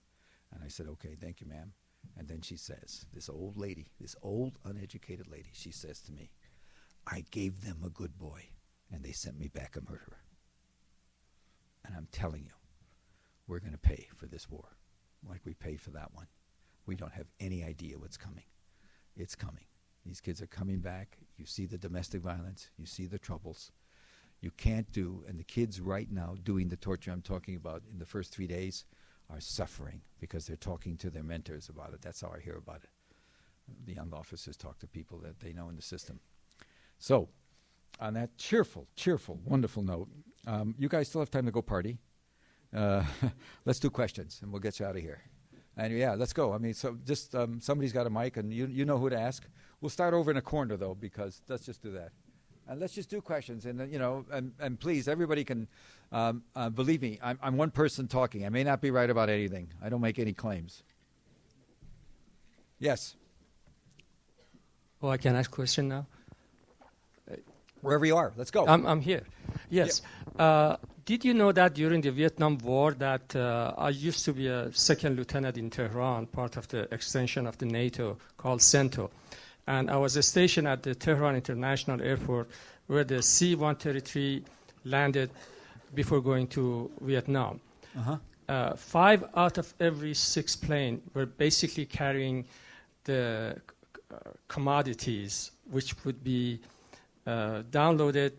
And I said, okay, thank you, ma'am. And then she says, this old lady, this old uneducated lady, she says to me, I gave them a good boy, and they sent me back a murderer. And I'm telling you, we're going to pay for this war like we paid for that one. We don't have any idea what's coming. It's coming. These kids are coming back. You see the domestic violence. You see the troubles. You can't do, and the kids right now doing the torture I'm talking about in the first 3 days are suffering because they're talking to their mentors about it. That's how I hear about it. The young officers talk to people that they know in the system. So, on that cheerful, wonderful note, you guys still have time to go party. Let's do questions, and we'll get you out of here. And yeah, let's go. I mean, so just somebody's got a mic, and you know who to ask. We'll start over in a corner, though, because let's just do that. And let's just do questions, and and please, everybody can believe me. I'm one person talking. I may not be right about anything. I don't make any claims. Yes. Oh, I can ask a question now. Wherever you are, let's go. I'm here. Yes. Yeah. Did you know that during the Vietnam War that I used to be a second lieutenant in Tehran, part of the extension of the NATO called CENTO. And I was stationed at the Tehran International Airport where the C-133 landed before going to Vietnam. 5 out of every 6 planes were basically carrying the commodities, which would be downloaded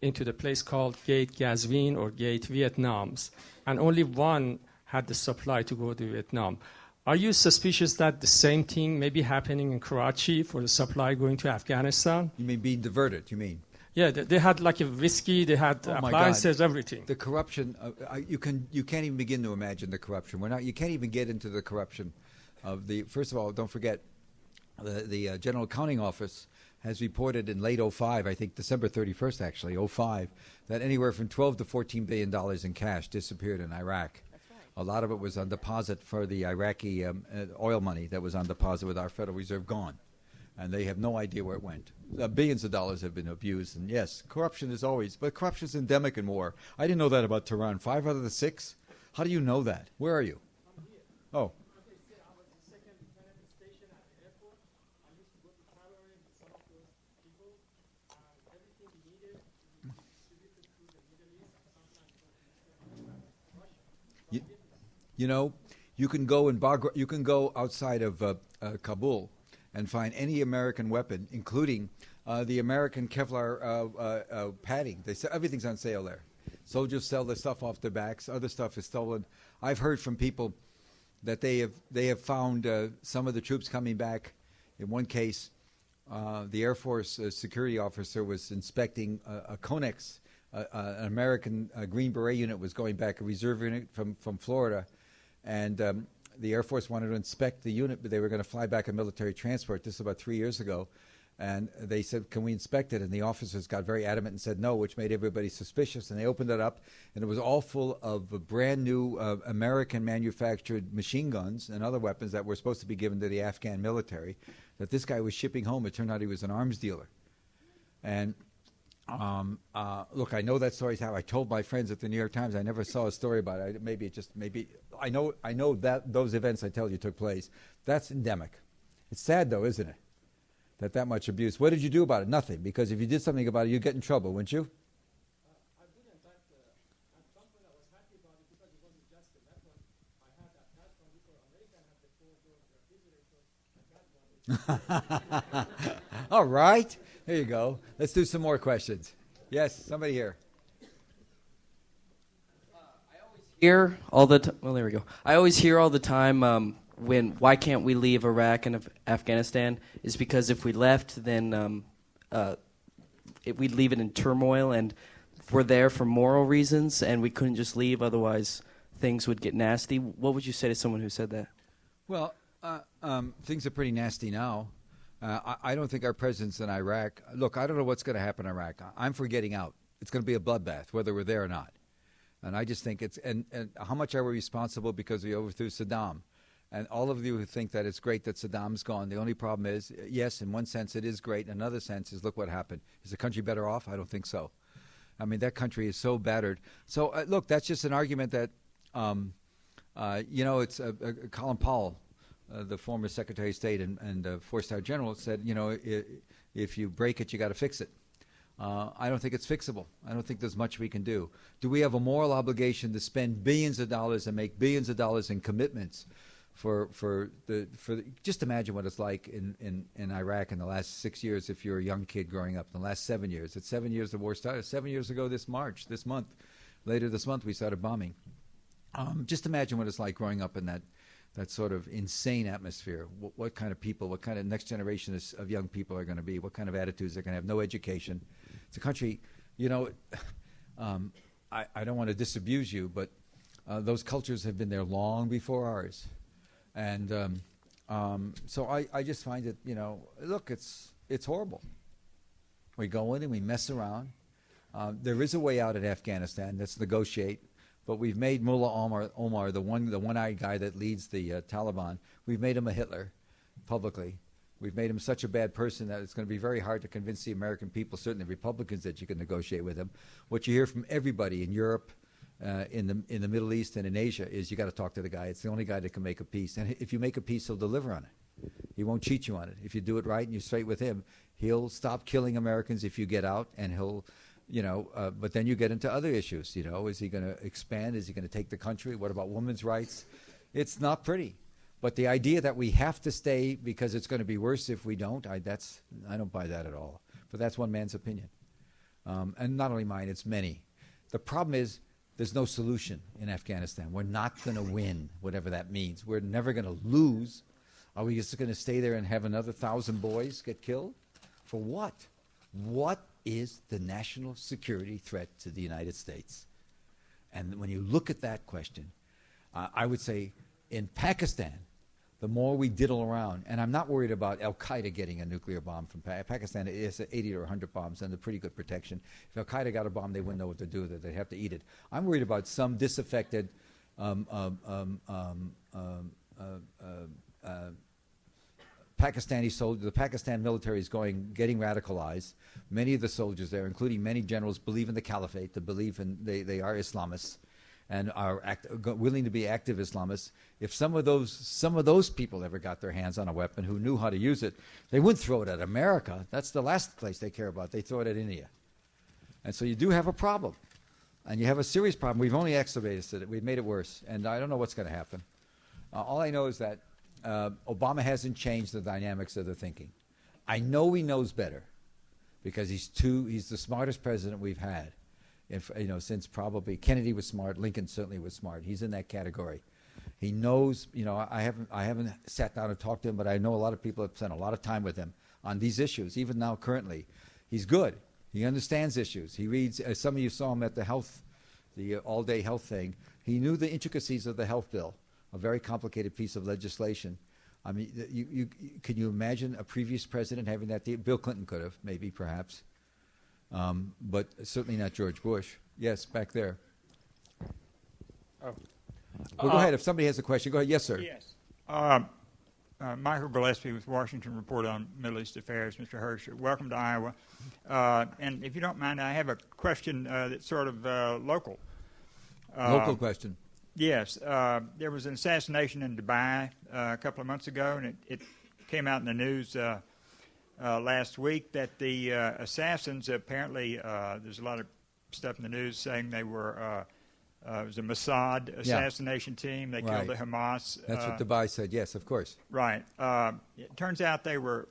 into the place called Gate Gazvin or Gate Vietnams. And only one had the supply to go to Vietnam. Are you suspicious that the same thing may be happening in Karachi for the supply going to Afghanistan? You mean being diverted, you mean? Yeah, they had like a whiskey, they had appliances, everything. The corruption, you can't even begin to imagine the corruption. You can't even get into the corruption of the, first of all, don't forget, the General Accounting Office has reported in late 05, I think December 31st actually, 05, that anywhere from $12 to $14 billion in cash disappeared in Iraq. A lot of it was on deposit for the Iraqi oil money that was on deposit with our Federal Reserve gone. And they have no idea where it went. Billions of dollars have been abused. And yes, corruption is always, but corruption is endemic in war. I didn't know that about Tehran. 5 out of the 6? How do you know that? Where are you? I'm here. Oh. As I said, I was the second lieutenant stationed at the airport. I used to go to traveling with some of those people. Everything we needed, we distributed through the Middle East and sometimes Russia. You can go outside of Kabul and find any American weapon, including the American Kevlar padding. Everything's on sale there. Soldiers sell their stuff off their backs. Other stuff is stolen. I've heard from people that they have found some of the troops coming back. In one case, the Air Force security officer was inspecting a Conex. An American Green Beret unit was going back, a reserve unit from Florida, and the Air Force wanted to inspect the unit, but they were going to fly back a military transport. This is about 3 years ago. And they said, can we inspect it? And the officers got very adamant and said no, which made everybody suspicious. And they opened it up, and it was all full of brand new American-manufactured machine guns and other weapons that were supposed to be given to the Afghan military that this guy was shipping home. It turned out he was an arms dealer. And look, I know that story's how I told my friends at the New York Times. I never saw a story about it. Maybe I know that those events I tell you took place. That's endemic. It's sad, though, isn't it? That much abuse. What did you do about it? Nothing. Because if you did something about it, you'd get in trouble, wouldn't you? I did. In fact, at some point I was happy about it because it wasn't just the weapon. I had that one before American had the four-door refrigerator. All right. There you go. Let's do some more questions. Yes, somebody here. Hear all the well, there we go. I always hear all the time why can't we leave Iraq and Afghanistan is because if we left, then we'd leave it in turmoil, and we're there for moral reasons, and we couldn't just leave, otherwise things would get nasty. What would you say to someone who said that? Well, things are pretty nasty now. I don't think our presence in Iraq. Look, I don't know what's going to happen in Iraq. I'm for getting out. It's going to be a bloodbath, whether we're there or not. And I just think it's and how much are we responsible because we overthrew Saddam? And all of you who think that it's great that Saddam's gone, the only problem is, yes, in one sense it is great. In another sense is, look what happened. Is the country better off? I don't think so. I mean, that country is so battered. So, look, that's just an argument that, it's Colin Powell, the former Secretary of State and four-star general, said, if you break it, you got to fix it. I don't think it's fixable. I don't think there's much we can do. Do we have a moral obligation to spend billions of dollars and make billions of dollars in commitments just imagine what it's like in Iraq in the last 6 years if you're a young kid growing up. In the last 7 years. It's 7 years the war started. 7 years ago this month. Later this month we started bombing. Just imagine what it's like growing up in that sort of insane atmosphere. What kind of people, what kind of next generation of young people are going to be, what kind of attitudes they're going to have, no education. It's a country, I don't want to disabuse you, but those cultures have been there long before ours. And so I just find it, look, it's horrible. We go in and we mess around. There is a way out in Afghanistan. Let's negotiate. But we've made Mullah Omar, the one-eyed guy that leads the Taliban, we've made him a Hitler publicly. We've made him such a bad person that it's going to be very hard to convince the American people, certainly Republicans, that you can negotiate with him. What you hear from everybody in Europe, in the Middle East and in Asia is you got to talk to the guy. It's the only guy that can make a peace. And if you make a peace, he'll deliver on it. He won't cheat you on it. If you do it right and you're straight with him, he'll stop killing Americans if you get out, and he'll, but then you get into other issues. Is he going to expand? Is he going to take the country? What about women's rights? It's not pretty. But the idea that we have to stay because it's going to be worse if we don't, I don't buy that at all. But that's one man's opinion. And not only mine, it's many. The problem is, there's no solution in Afghanistan. We're not going to win, whatever that means. We're never going to lose. Are we just going to stay there and have another 1,000 boys get killed? For what? What is the national security threat to the United States? And when you look at that question, I would say in Pakistan, the more we diddle around, and I'm not worried about al-Qaeda getting a nuclear bomb from Pakistan. It has 80 or 100 bombs under pretty good protection. If al-Qaeda got a bomb, they wouldn't know what to do with it. They'd have to eat it. I'm worried about some disaffected Pakistani soldiers. The Pakistan military is getting radicalized. Many of the soldiers there, including many generals, believe in the caliphate. They are Islamists and are willing to be active Islamists. If some of those people ever got their hands on a weapon who knew how to use it, they wouldn't throw it at America. That's the last place they care about. They throw it at India. And so you do have a problem. And you have a serious problem. We've only exacerbated it. We've made it worse. And I don't know what's going to happen. All I know is that Obama hasn't changed the dynamics of the thinking. I know he knows better because he's the smartest president we've had. Since probably Kennedy was smart, Lincoln certainly was smart. He's in that category. He knows, I haven't sat down and talked to him, but I know a lot of people have spent a lot of time with him on these issues, even now currently. He's good. He understands issues. He reads, some of you saw him at the all-day health thing. He knew the intricacies of the health bill. a very complicated piece of legislation. I mean, can you imagine a previous president having that deal? Bill Clinton could have, maybe, perhaps, but certainly not George Bush. Yes, back there. Oh. Well, go ahead. If somebody has a question, go ahead. Yes, sir. Yes. Michael Gillespie with Washington Report on Middle East Affairs. Mr. Hirsch, welcome to Iowa. And if you don't mind, I have a question that's sort of local. Local question. Yes. There was an assassination in Dubai a couple of months ago, and it came out in the news last week that the assassins apparently, there's a lot of stuff in the news saying they were it was a Mossad assassination team. They killed the Hamas. That's what Dubai said. Yes, of course. Right. It turns out they were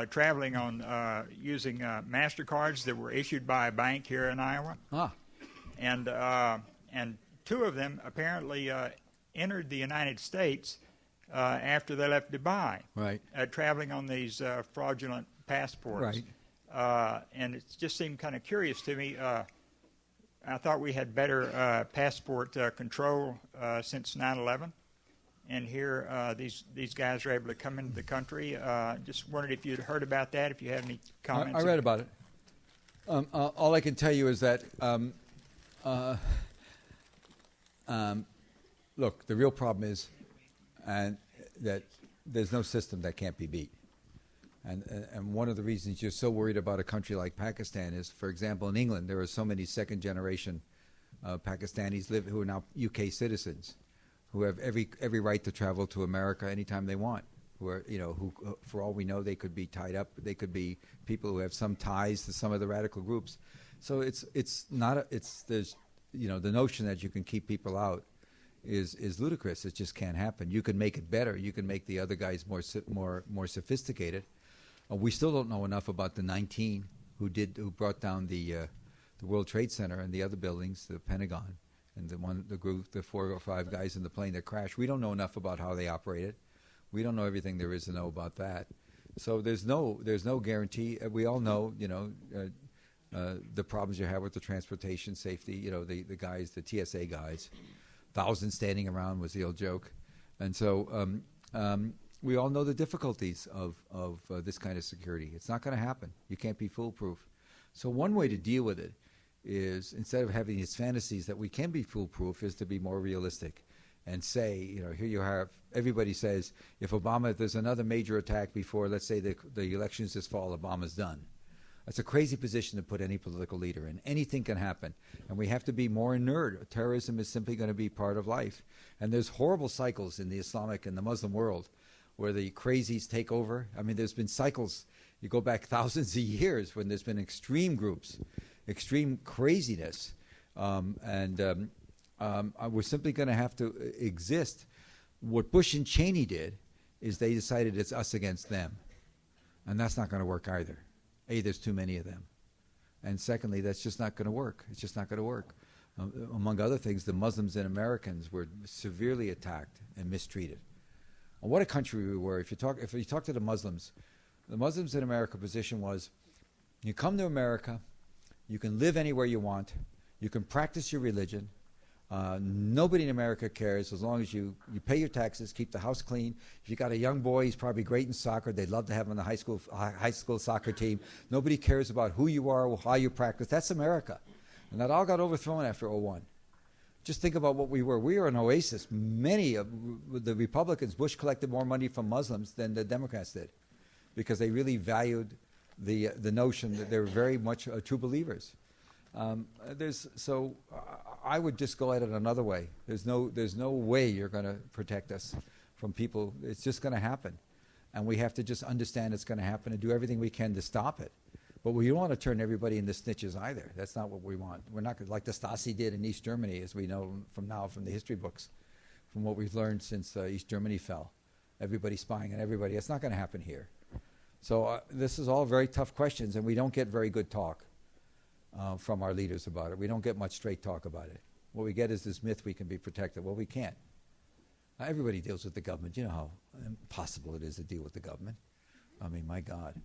traveling on using MasterCards that were issued by a bank here in Iowa. Ah. And two of them apparently entered the United States after they left Dubai. Right. Traveling on these fraudulent passports. Right. And it just seemed kind of curious to me. I thought we had better passport control since 9/11, and here these guys are able to come into the country. Just wondered if you'd heard about that, if you had any comments. I read about it. All I can tell you is that, look, the real problem is that there's no system that can't be beat. And one of the reasons you're so worried about a country like Pakistan is, for example, in England, there are so many second-generation Pakistanis who are now UK citizens, who have every right to travel to America anytime they want. Who are, who for all we know, they could be tied up. They could be people who have some ties to some of the radical groups. So there's the notion that you can keep people out is ludicrous. It just can't happen. You can make it better. You can make the other guys more sophisticated. We still don't know enough about the 19 who brought down the World Trade Center and the other buildings, the Pentagon, and the 4 or 5 guys in the plane that crashed. We don't know enough about how they operated. We don't know everything there is to know about that. So there's no guarantee. We all know, the problems you have with the transportation safety. The guys, the TSA guys, thousands standing around was the old joke, and so. We all know the difficulties of this kind of security. It's not going to happen. You can't be foolproof. So one way to deal with it is, instead of having these fantasies that we can be foolproof, is to be more realistic and say, here you have, everybody says, if there's another major attack before, let's say, the elections this fall, Obama's done. That's a crazy position to put any political leader in. Anything can happen. And we have to be more inert. Terrorism is simply going to be part of life. And there's horrible cycles in the Islamic and the Muslim world where the crazies take over. I mean, there's been cycles. You go back thousands of years when there's been extreme groups, extreme craziness. We're simply going to have to exist. What Bush and Cheney did is they decided it's us against them. And that's not going to work either. A, there's too many of them. And secondly, that's just not going to work. It's just not going to work. Among other things, the Muslims and Americans were severely attacked and mistreated. And what a country we were. If you talk to the Muslims in America position was, you come to America, you can live anywhere you want, you can practice your religion, nobody in America cares as long as you pay your taxes, keep the house clean. If you got a young boy, he's probably great in soccer, they'd love to have him on the high school soccer team. Nobody cares about who you are, how you practice. That's America. And that all got overthrown after 2001. Just think about what we were. We were an oasis. Many of the Republicans, Bush collected more money from Muslims than the Democrats did, because they really valued the notion that they were very much true believers. So I would just go at it another way. There's no way you're going to protect us from people. It's just going to happen, and we have to just understand it's going to happen and do everything we can to stop it. But we don't want to turn everybody into snitches either. That's not what we want. We're not like the Stasi did in East Germany, as we know from the history books, from what we've learned since East Germany fell. Everybody spying on everybody. It's not going to happen here. So this is all very tough questions, and we don't get very good talk from our leaders about it. We don't get much straight talk about it. What we get is this myth we can be protected. Well, we can't. Everybody deals with the government. You know how impossible it is to deal with the government. I mean, my God.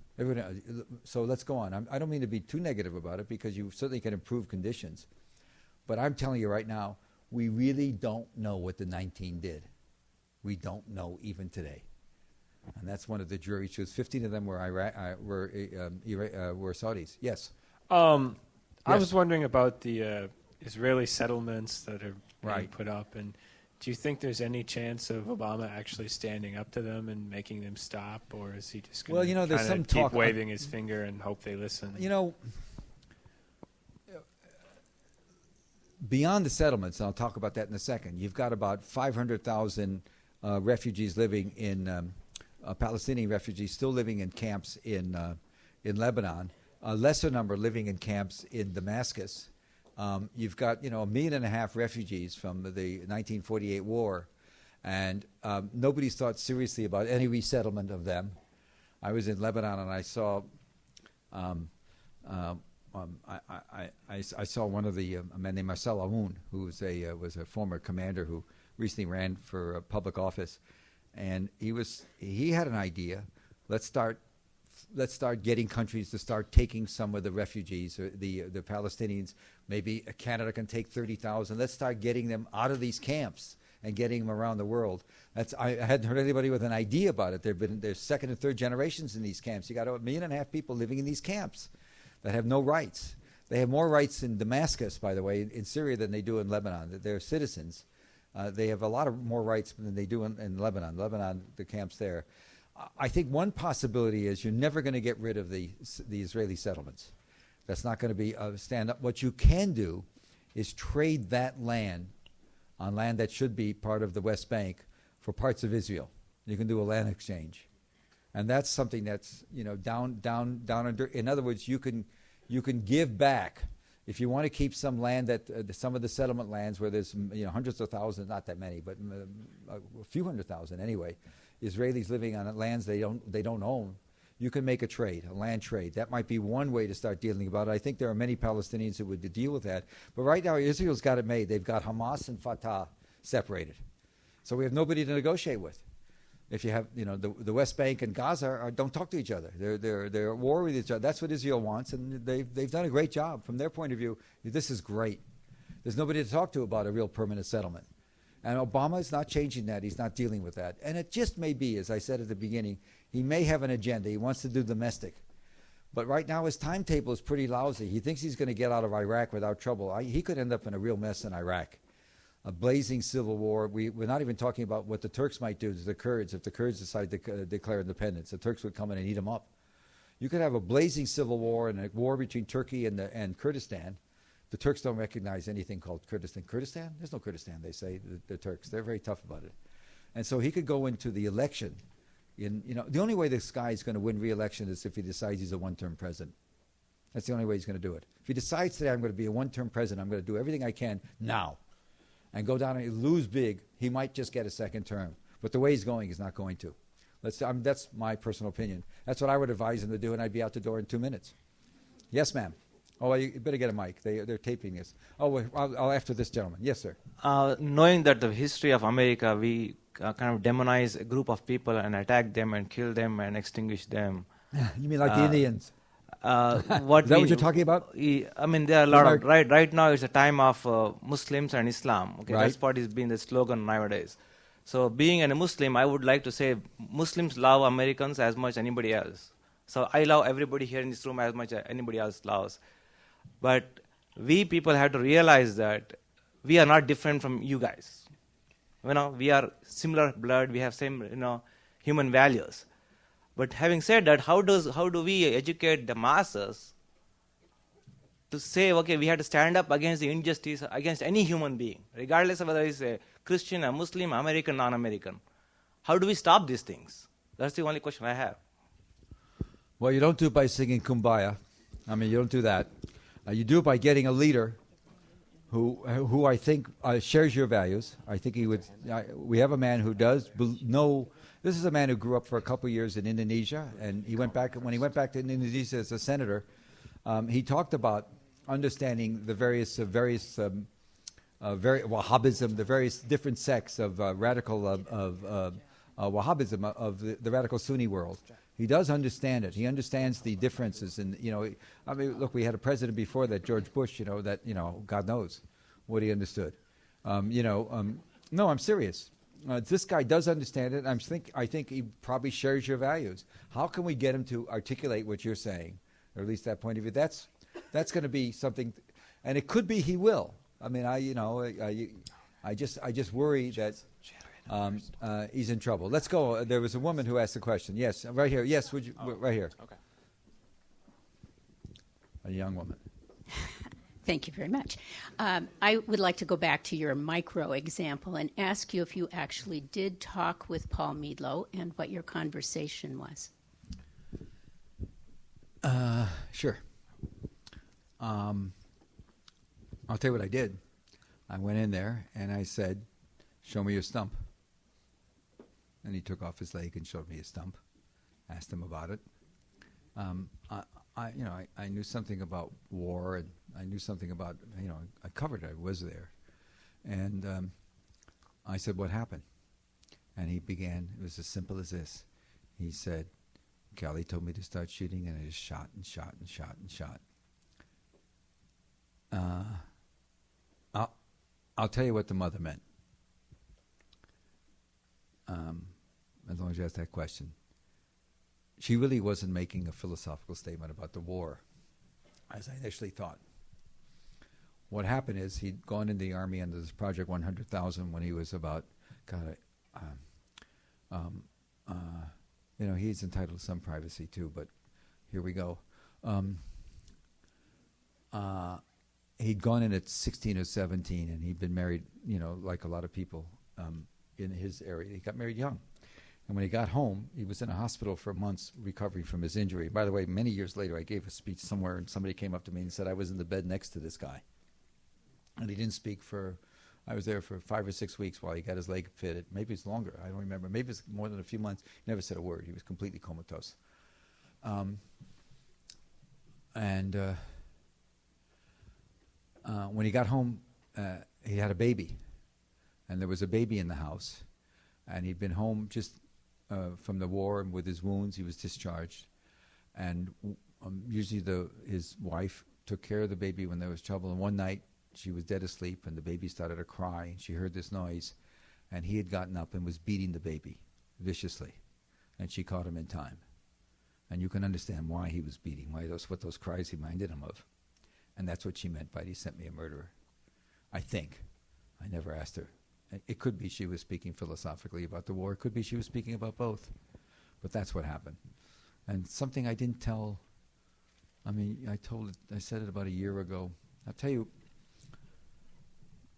So let's go on. I don't mean to be too negative about it, because you certainly can improve conditions. But I'm telling you right now, we really don't know what the 19 did. We don't know even today. And that's one of the jury truths. 15 of them were were Saudis. Yes. I was wondering about the Israeli settlements that are being Right. put up, and do you think there's any chance of Obama actually standing up to them and making them stop, or is he just going to there's some keep talk waving his finger and hope they listen? Beyond the settlements, and I'll talk about that in a second, you've got about 500,000 refugees living in Palestinian refugees still living in camps in Lebanon, a lesser number living in camps in Damascus. You've got 1.5 million refugees from the 1948 war, and nobody's thought seriously about any resettlement of them. I was in Lebanon and I saw I saw one of a man named Marcel Aoun, who was a former commander who recently ran for public office, and he had an idea. Let's start getting countries to start taking some of the refugees, or the Palestinians. Maybe Canada can take 30,000. Let's start getting them out of these camps and getting them around the world. I hadn't heard anybody with an idea about it. There's second and third generations in these camps. You got 1.5 million people living in these camps that have no rights. They have more rights in Damascus, by the way, in Syria than they do in Lebanon. They're citizens. They have a lot of more rights than they do in Lebanon. Lebanon, the camps there. I think one possibility is you're never going to get rid of the Israeli settlements. That's not going to be a stand-up. What you can do is trade that land on land that should be part of the West Bank for parts of Israel. You can do a land exchange. And that's something that's down under. In other words, you can give back if you want to keep some land that some of the settlement lands where there's hundreds of thousands, not that many, but a few 100,000 anyway, Israelis living on lands they don't own. You can make a trade, a land trade. That might be one way to start dealing about it. I think there are many Palestinians who would deal with that. But right now, Israel's got it made. They've got Hamas and Fatah separated, so we have nobody to negotiate with. If you have, the West Bank and Gaza don't talk to each other. They're at war with each other. That's what Israel wants, and they've done a great job from their point of view. This is great. There's nobody to talk to about a real permanent settlement, and Obama is not changing that. He's not dealing with that, and it just may be, as I said at the beginning, he may have an agenda. He wants to do domestic, but right now his timetable is pretty lousy. He thinks he's going to get out of Iraq without trouble. He could end up in a real mess in Iraq. A blazing civil war. We're not even talking about what the Turks might do to the Kurds if the Kurds decide to declare independence. The Turks would come in and eat them up. You could have a blazing civil war and a war between Turkey and Kurdistan. The Turks don't recognize anything called Kurdistan. Kurdistan? There's no Kurdistan, they say, the Turks. They're very tough about it. And so he could go into the election. The only way this guy is going to win re-election is if he decides he's a one-term president. That's the only way he's going to do it. If he decides today I'm going to be a one-term president, I'm going to do everything I can now, and go down and lose big, he might just get a second term. But the way he's going, he's not going to. That's my personal opinion. That's what I would advise him to do, and I'd be out the door in 2 minutes. Yes, ma'am. Oh, you better get a mic. They're taping this. Oh, I'll after this gentleman. Yes, sir. Knowing that the history of America, we kind of demonize a group of people and attack them and kill them and extinguish them. You mean like the Indians? Is that what you're talking about? I mean, there are a lot of right now. It's a time of Muslims and Islam. Okay, right. That's what is being the slogan nowadays. So, being a Muslim, I would like to say Muslims love Americans as much as anybody else. So, I love everybody here in this room as much as anybody else loves. But we people have to realize that we are not different from you guys. We are similar blood. We have same human values. But having said that, how do we educate the masses to say, okay, we have to stand up against the injustice against any human being, regardless of whether it's a Christian, a Muslim, American, non-American? How do we stop these things? That's the only question I have. Well, you don't do it by singing Kumbaya. I mean, you don't do that. You do it by getting a leader who I think shares your values. I think he would. We have a man who does know. This is a man who grew up for a couple of years in Indonesia, and he went back. When he went back to Indonesia as a senator, he talked about understanding the various Wahhabism, the various different sects of radical Wahhabism of the radical Sunni world. He does understand it. He understands the differences, and look, we had a president before that, George Bush. God knows what he understood. No, I'm serious. This guy does understand it. I think he probably shares your values. How can we get him to articulate what you're saying, or at least that point of view? That's going to be something, and it could be he will. I mean, I just worry that he's in trouble. Let's go. There was a woman who asked a question. Yes, right here. Yes, would you? Right here. Okay. A young woman. Thank you very much. I would like to go back to your micro example and ask you if you actually did talk with Paul Meadlow and what your conversation was. Sure. I'll tell you what I did. I went in there and I said, "Show me your stump." And he took off his leg and showed me his stump. Asked him about it. I knew something about war, and I knew something about, I covered it. I was there. And I said, "What happened?" And he began, it was as simple as this. He said, "Kelly told me to start shooting, and I just shot and shot and shot and shot." I'll tell you what the mother meant. As long as you ask that question. She really wasn't making a philosophical statement about the war, as I initially thought. What happened is he'd gone into the Army under this Project 100,000 when he was about, he's entitled to some privacy too, but here we go. He'd gone in at 16 or 17, and he'd been married, like a lot of people in his area. He got married young. And when he got home, he was in a hospital for months recovering from his injury. By the way, many years later, I gave a speech somewhere, and somebody came up to me and said I was in the bed next to this guy. And he didn't speak I was there for 5 or 6 weeks while he got his leg fitted. Maybe it's longer. I don't remember. Maybe it's more than a few months. He never said a word. He was completely comatose. When he got home, he had a baby. And there was a baby in the house. And he'd been home just from the war, and with his wounds, he was discharged. And usually his wife took care of the baby when there was trouble. And one night, she was dead asleep, and the baby started to cry, and she heard this noise. And he had gotten up and was beating the baby viciously. And she caught him in time. And you can understand why he was beating, what those cries reminded him of. And that's what she meant by he sent me a murderer. I think. I never asked her. It could be she was speaking philosophically about the war. It could be she was speaking about both. But that's what happened. And something I didn't tell, I said it about a year ago. I'll tell you,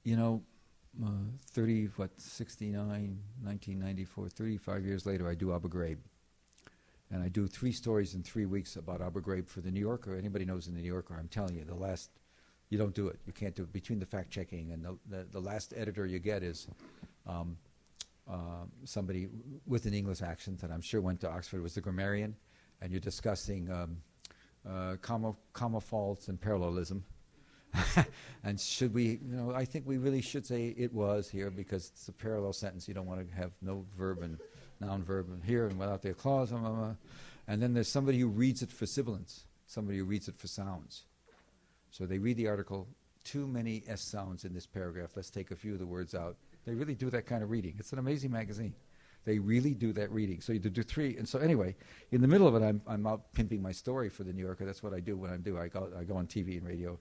1994, 35 years later, I do Abu Ghraib. And I do 3 stories in 3 weeks about Abu Ghraib for the New Yorker. Anybody knows in the New Yorker, I'm telling you, you don't do it. You can't do it. Between the fact-checking and the last editor you get is somebody with an English accent that I'm sure went to Oxford, was the grammarian, and you're discussing comma faults and parallelism. And should we, I think we really should say it was here because it's a parallel sentence. You don't want to have no verb and noun verb and here and without the clause. And then there's somebody who reads it for sibilants, somebody who reads it for sounds. So they read the article, too many S sounds in this paragraph. Let's take a few of the words out. They really do that kind of reading. It's an amazing magazine. They really do that reading. So you do 3. And so anyway, in the middle of it, I'm out pimping my story for the New Yorker. That's what I do when I do. I go on TV and radio.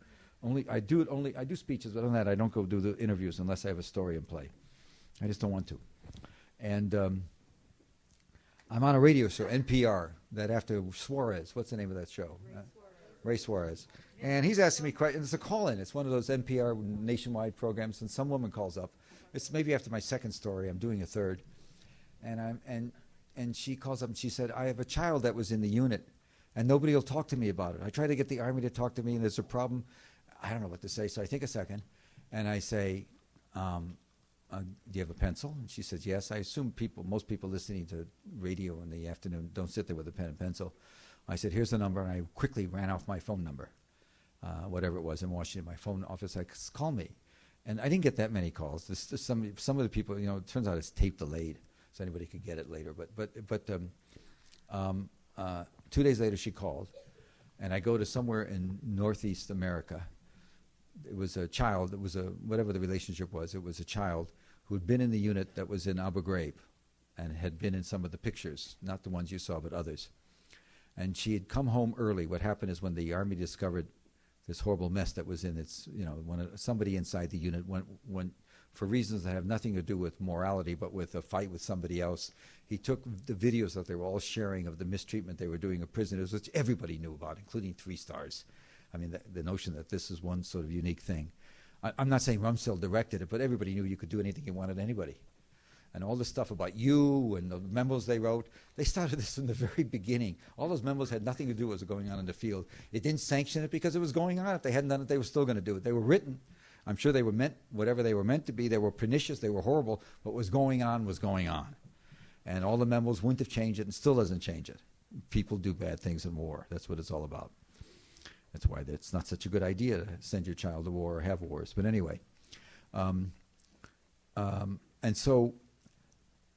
I do speeches, but other than that, I don't go do the interviews unless I have a story in play. I just don't want to. And I'm on a radio show, NPR, that after Suarez. What's the name of that show? Ray Suarez. And he's asking me questions. It's a call-in. It's one of those NPR nationwide programs, and some woman calls up. It's maybe after my second story. I'm doing a third. And she calls up and she said, "I have a child that was in the unit, and nobody will talk to me about it. I try to get the Army to talk to me, and there's a problem. I don't know what to say." So I take a second, and I say, "Do you have a pencil?" And she says, "Yes." I assume most people listening to radio in the afternoon don't sit there with a pen and pencil. I said, "Here's the number," and I quickly ran off my phone number, whatever it was in Washington, my phone office. I said, "Call me." And I didn't get that many calls. Some of the people, it turns out it's tape delayed, so anybody could get it later. But 2 days later, she called, and I go to somewhere in Northeast America, it was a child, it was whatever the relationship was, it was a child who had been in the unit that was in Abu Ghraib and had been in some of the pictures, not the ones you saw, but others. And she had come home early. What happened is when the Army discovered this horrible mess that was in its, when somebody inside the unit went for reasons that have nothing to do with morality, but with a fight with somebody else, he took the videos that they were all sharing of the mistreatment they were doing of prisoners, which everybody knew about, including 3 stars. I mean, the notion that this is one sort of unique thing. I'm not saying Rumsfeld directed it, but everybody knew you could do anything you wanted to anybody. And all this stuff about you and the memos they wrote, they started this from the very beginning. All those memos had nothing to do with what was going on in the field. It didn't sanction it because it was going on. If they hadn't done it, they were still going to do it. They were written. I'm sure they were meant, whatever they were meant to be, they were pernicious, they were horrible. What was going on was going on. And all the memos wouldn't have changed it and still doesn't change it. People do bad things in war. That's what it's all about. That's why it's not such a good idea to send your child to war or have wars. But anyway, and so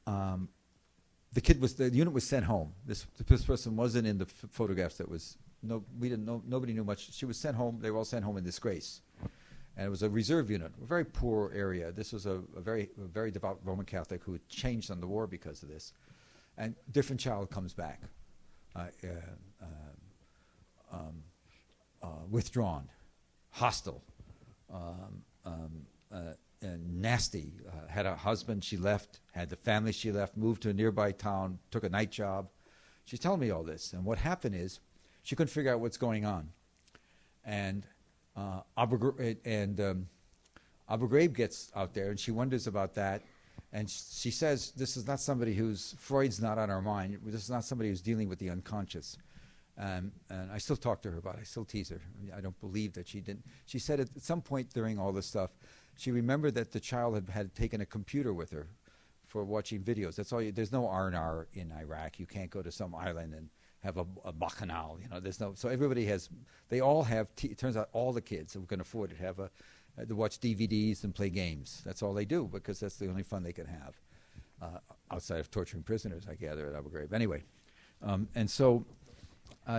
the unit was sent home. This person wasn't in the photographs. That was we didn't know. Nobody knew much. She was sent home. They were all sent home in disgrace, and it was a reserve unit, a very poor area. This was a very devout Roman Catholic who had changed on the war because of this, and different child comes back. Withdrawn, hostile, and nasty. Had a husband, she left. Had the family, she left. Moved to a nearby town. Took a night job. She's telling me all this. And what happened is, she couldn't figure out what's going on. And Abu Ghraib gets out there, and she wonders about that. And she says, "This is not somebody who's Freud's not on our mind. This is not somebody who's dealing with the unconscious." And I still talk to her about it. I still tease her. I don't believe that she didn't. She said at some point during all this stuff, she remembered that the child had taken a computer with her for watching videos. That's all. There's no R&R in Iraq. You can't go to some island and have a bacchanal. There's no. So everybody has. They all have. It turns out all the kids who can afford it have to watch DVDs and play games. That's all they do because that's the only fun they can have outside of torturing prisoners. I gather at Abu Ghraib. Anyway, and so.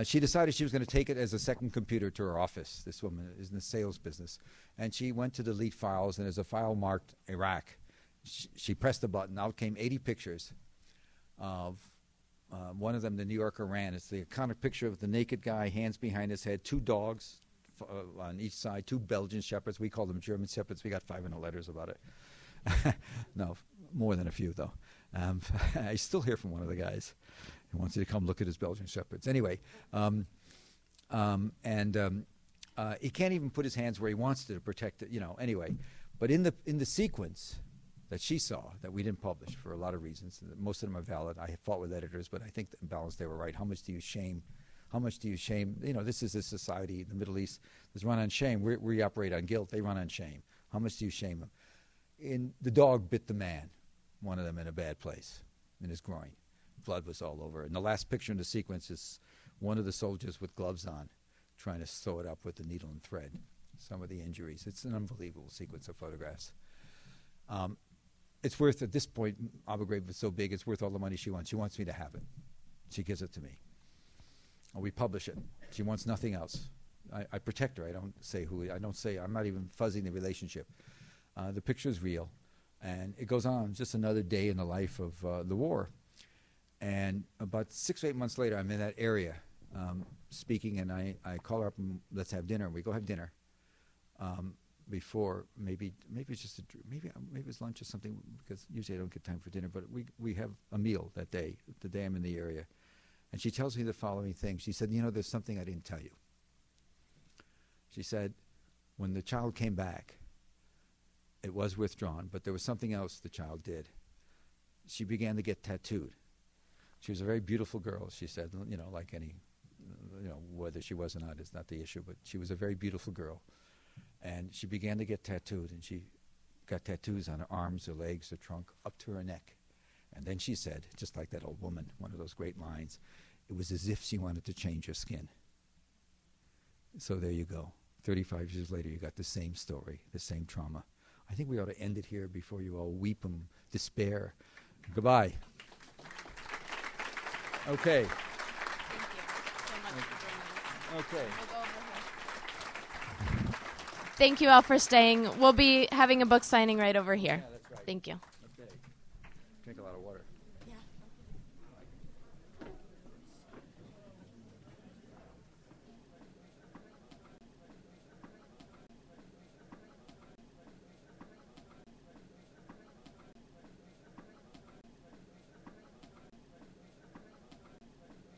She decided she was going to take it as a second computer to her office. This woman is in the sales business. And she went to delete files, and there's a file marked Iraq. She pressed the button. Out came 80 pictures of one of them, the New Yorker ran. It's the iconic picture of the naked guy, hands behind his head, 2 dogs on each side, 2 Belgian shepherds. We call them German shepherds. We got 500 letters about it. No, more than a few, though. I still hear from one of the guys. He wants you to come look at his Belgian shepherds. Anyway, he can't even put his hands where he wants to protect it. Anyway, but in the sequence that she saw that we didn't publish for a lot of reasons, most of them are valid. I fought with editors, but I think in balance they were right. How much do you shame? How much do you shame? This is a society in the Middle East that's run on shame. We operate on guilt. They run on shame. How much do you shame them? The dog bit the man, one of them in a bad place, in his groin. Blood was all over. And the last picture in the sequence is one of the soldiers with gloves on trying to sew it up with the needle and thread, some of the injuries. It's an unbelievable sequence of photographs. It's worth, at this point, Abu Ghraib is so big, it's worth all the money she wants. She wants me to have it. She gives it to me. And we publish it. She wants nothing else. I protect her. I don't say I'm not even fuzzing the relationship. The picture is real. And it goes on, just another day in the life of the war. And about 6 or 8 months later, I'm in that area speaking, and I call her up and let's have dinner. We go have dinner before maybe it's just maybe it's lunch or something, because usually I don't get time for dinner. But we have a meal that day, the day I'm in the area, and she tells me the following thing. She said, "There's something I didn't tell you." She said, when the child came back, it was withdrawn, but there was something else the child did. She began to get tattooed. She was a very beautiful girl, she said, like any, whether she was or not is not the issue, but she was a very beautiful girl. And she began to get tattooed, and she got tattoos on her arms, her legs, her trunk, up to her neck. And then she said, just like that old woman, one of those great lines, it was as if she wanted to change her skin. So there you go. 35 years later, you got the same story, the same trauma. I think we ought to end it here before you all weep and despair. Goodbye. Okay. Thank you so much for joining us. Okay. We'll go over here. Thank you all for staying. We'll be having a book signing right over here. Thank you. Drink a lot of water.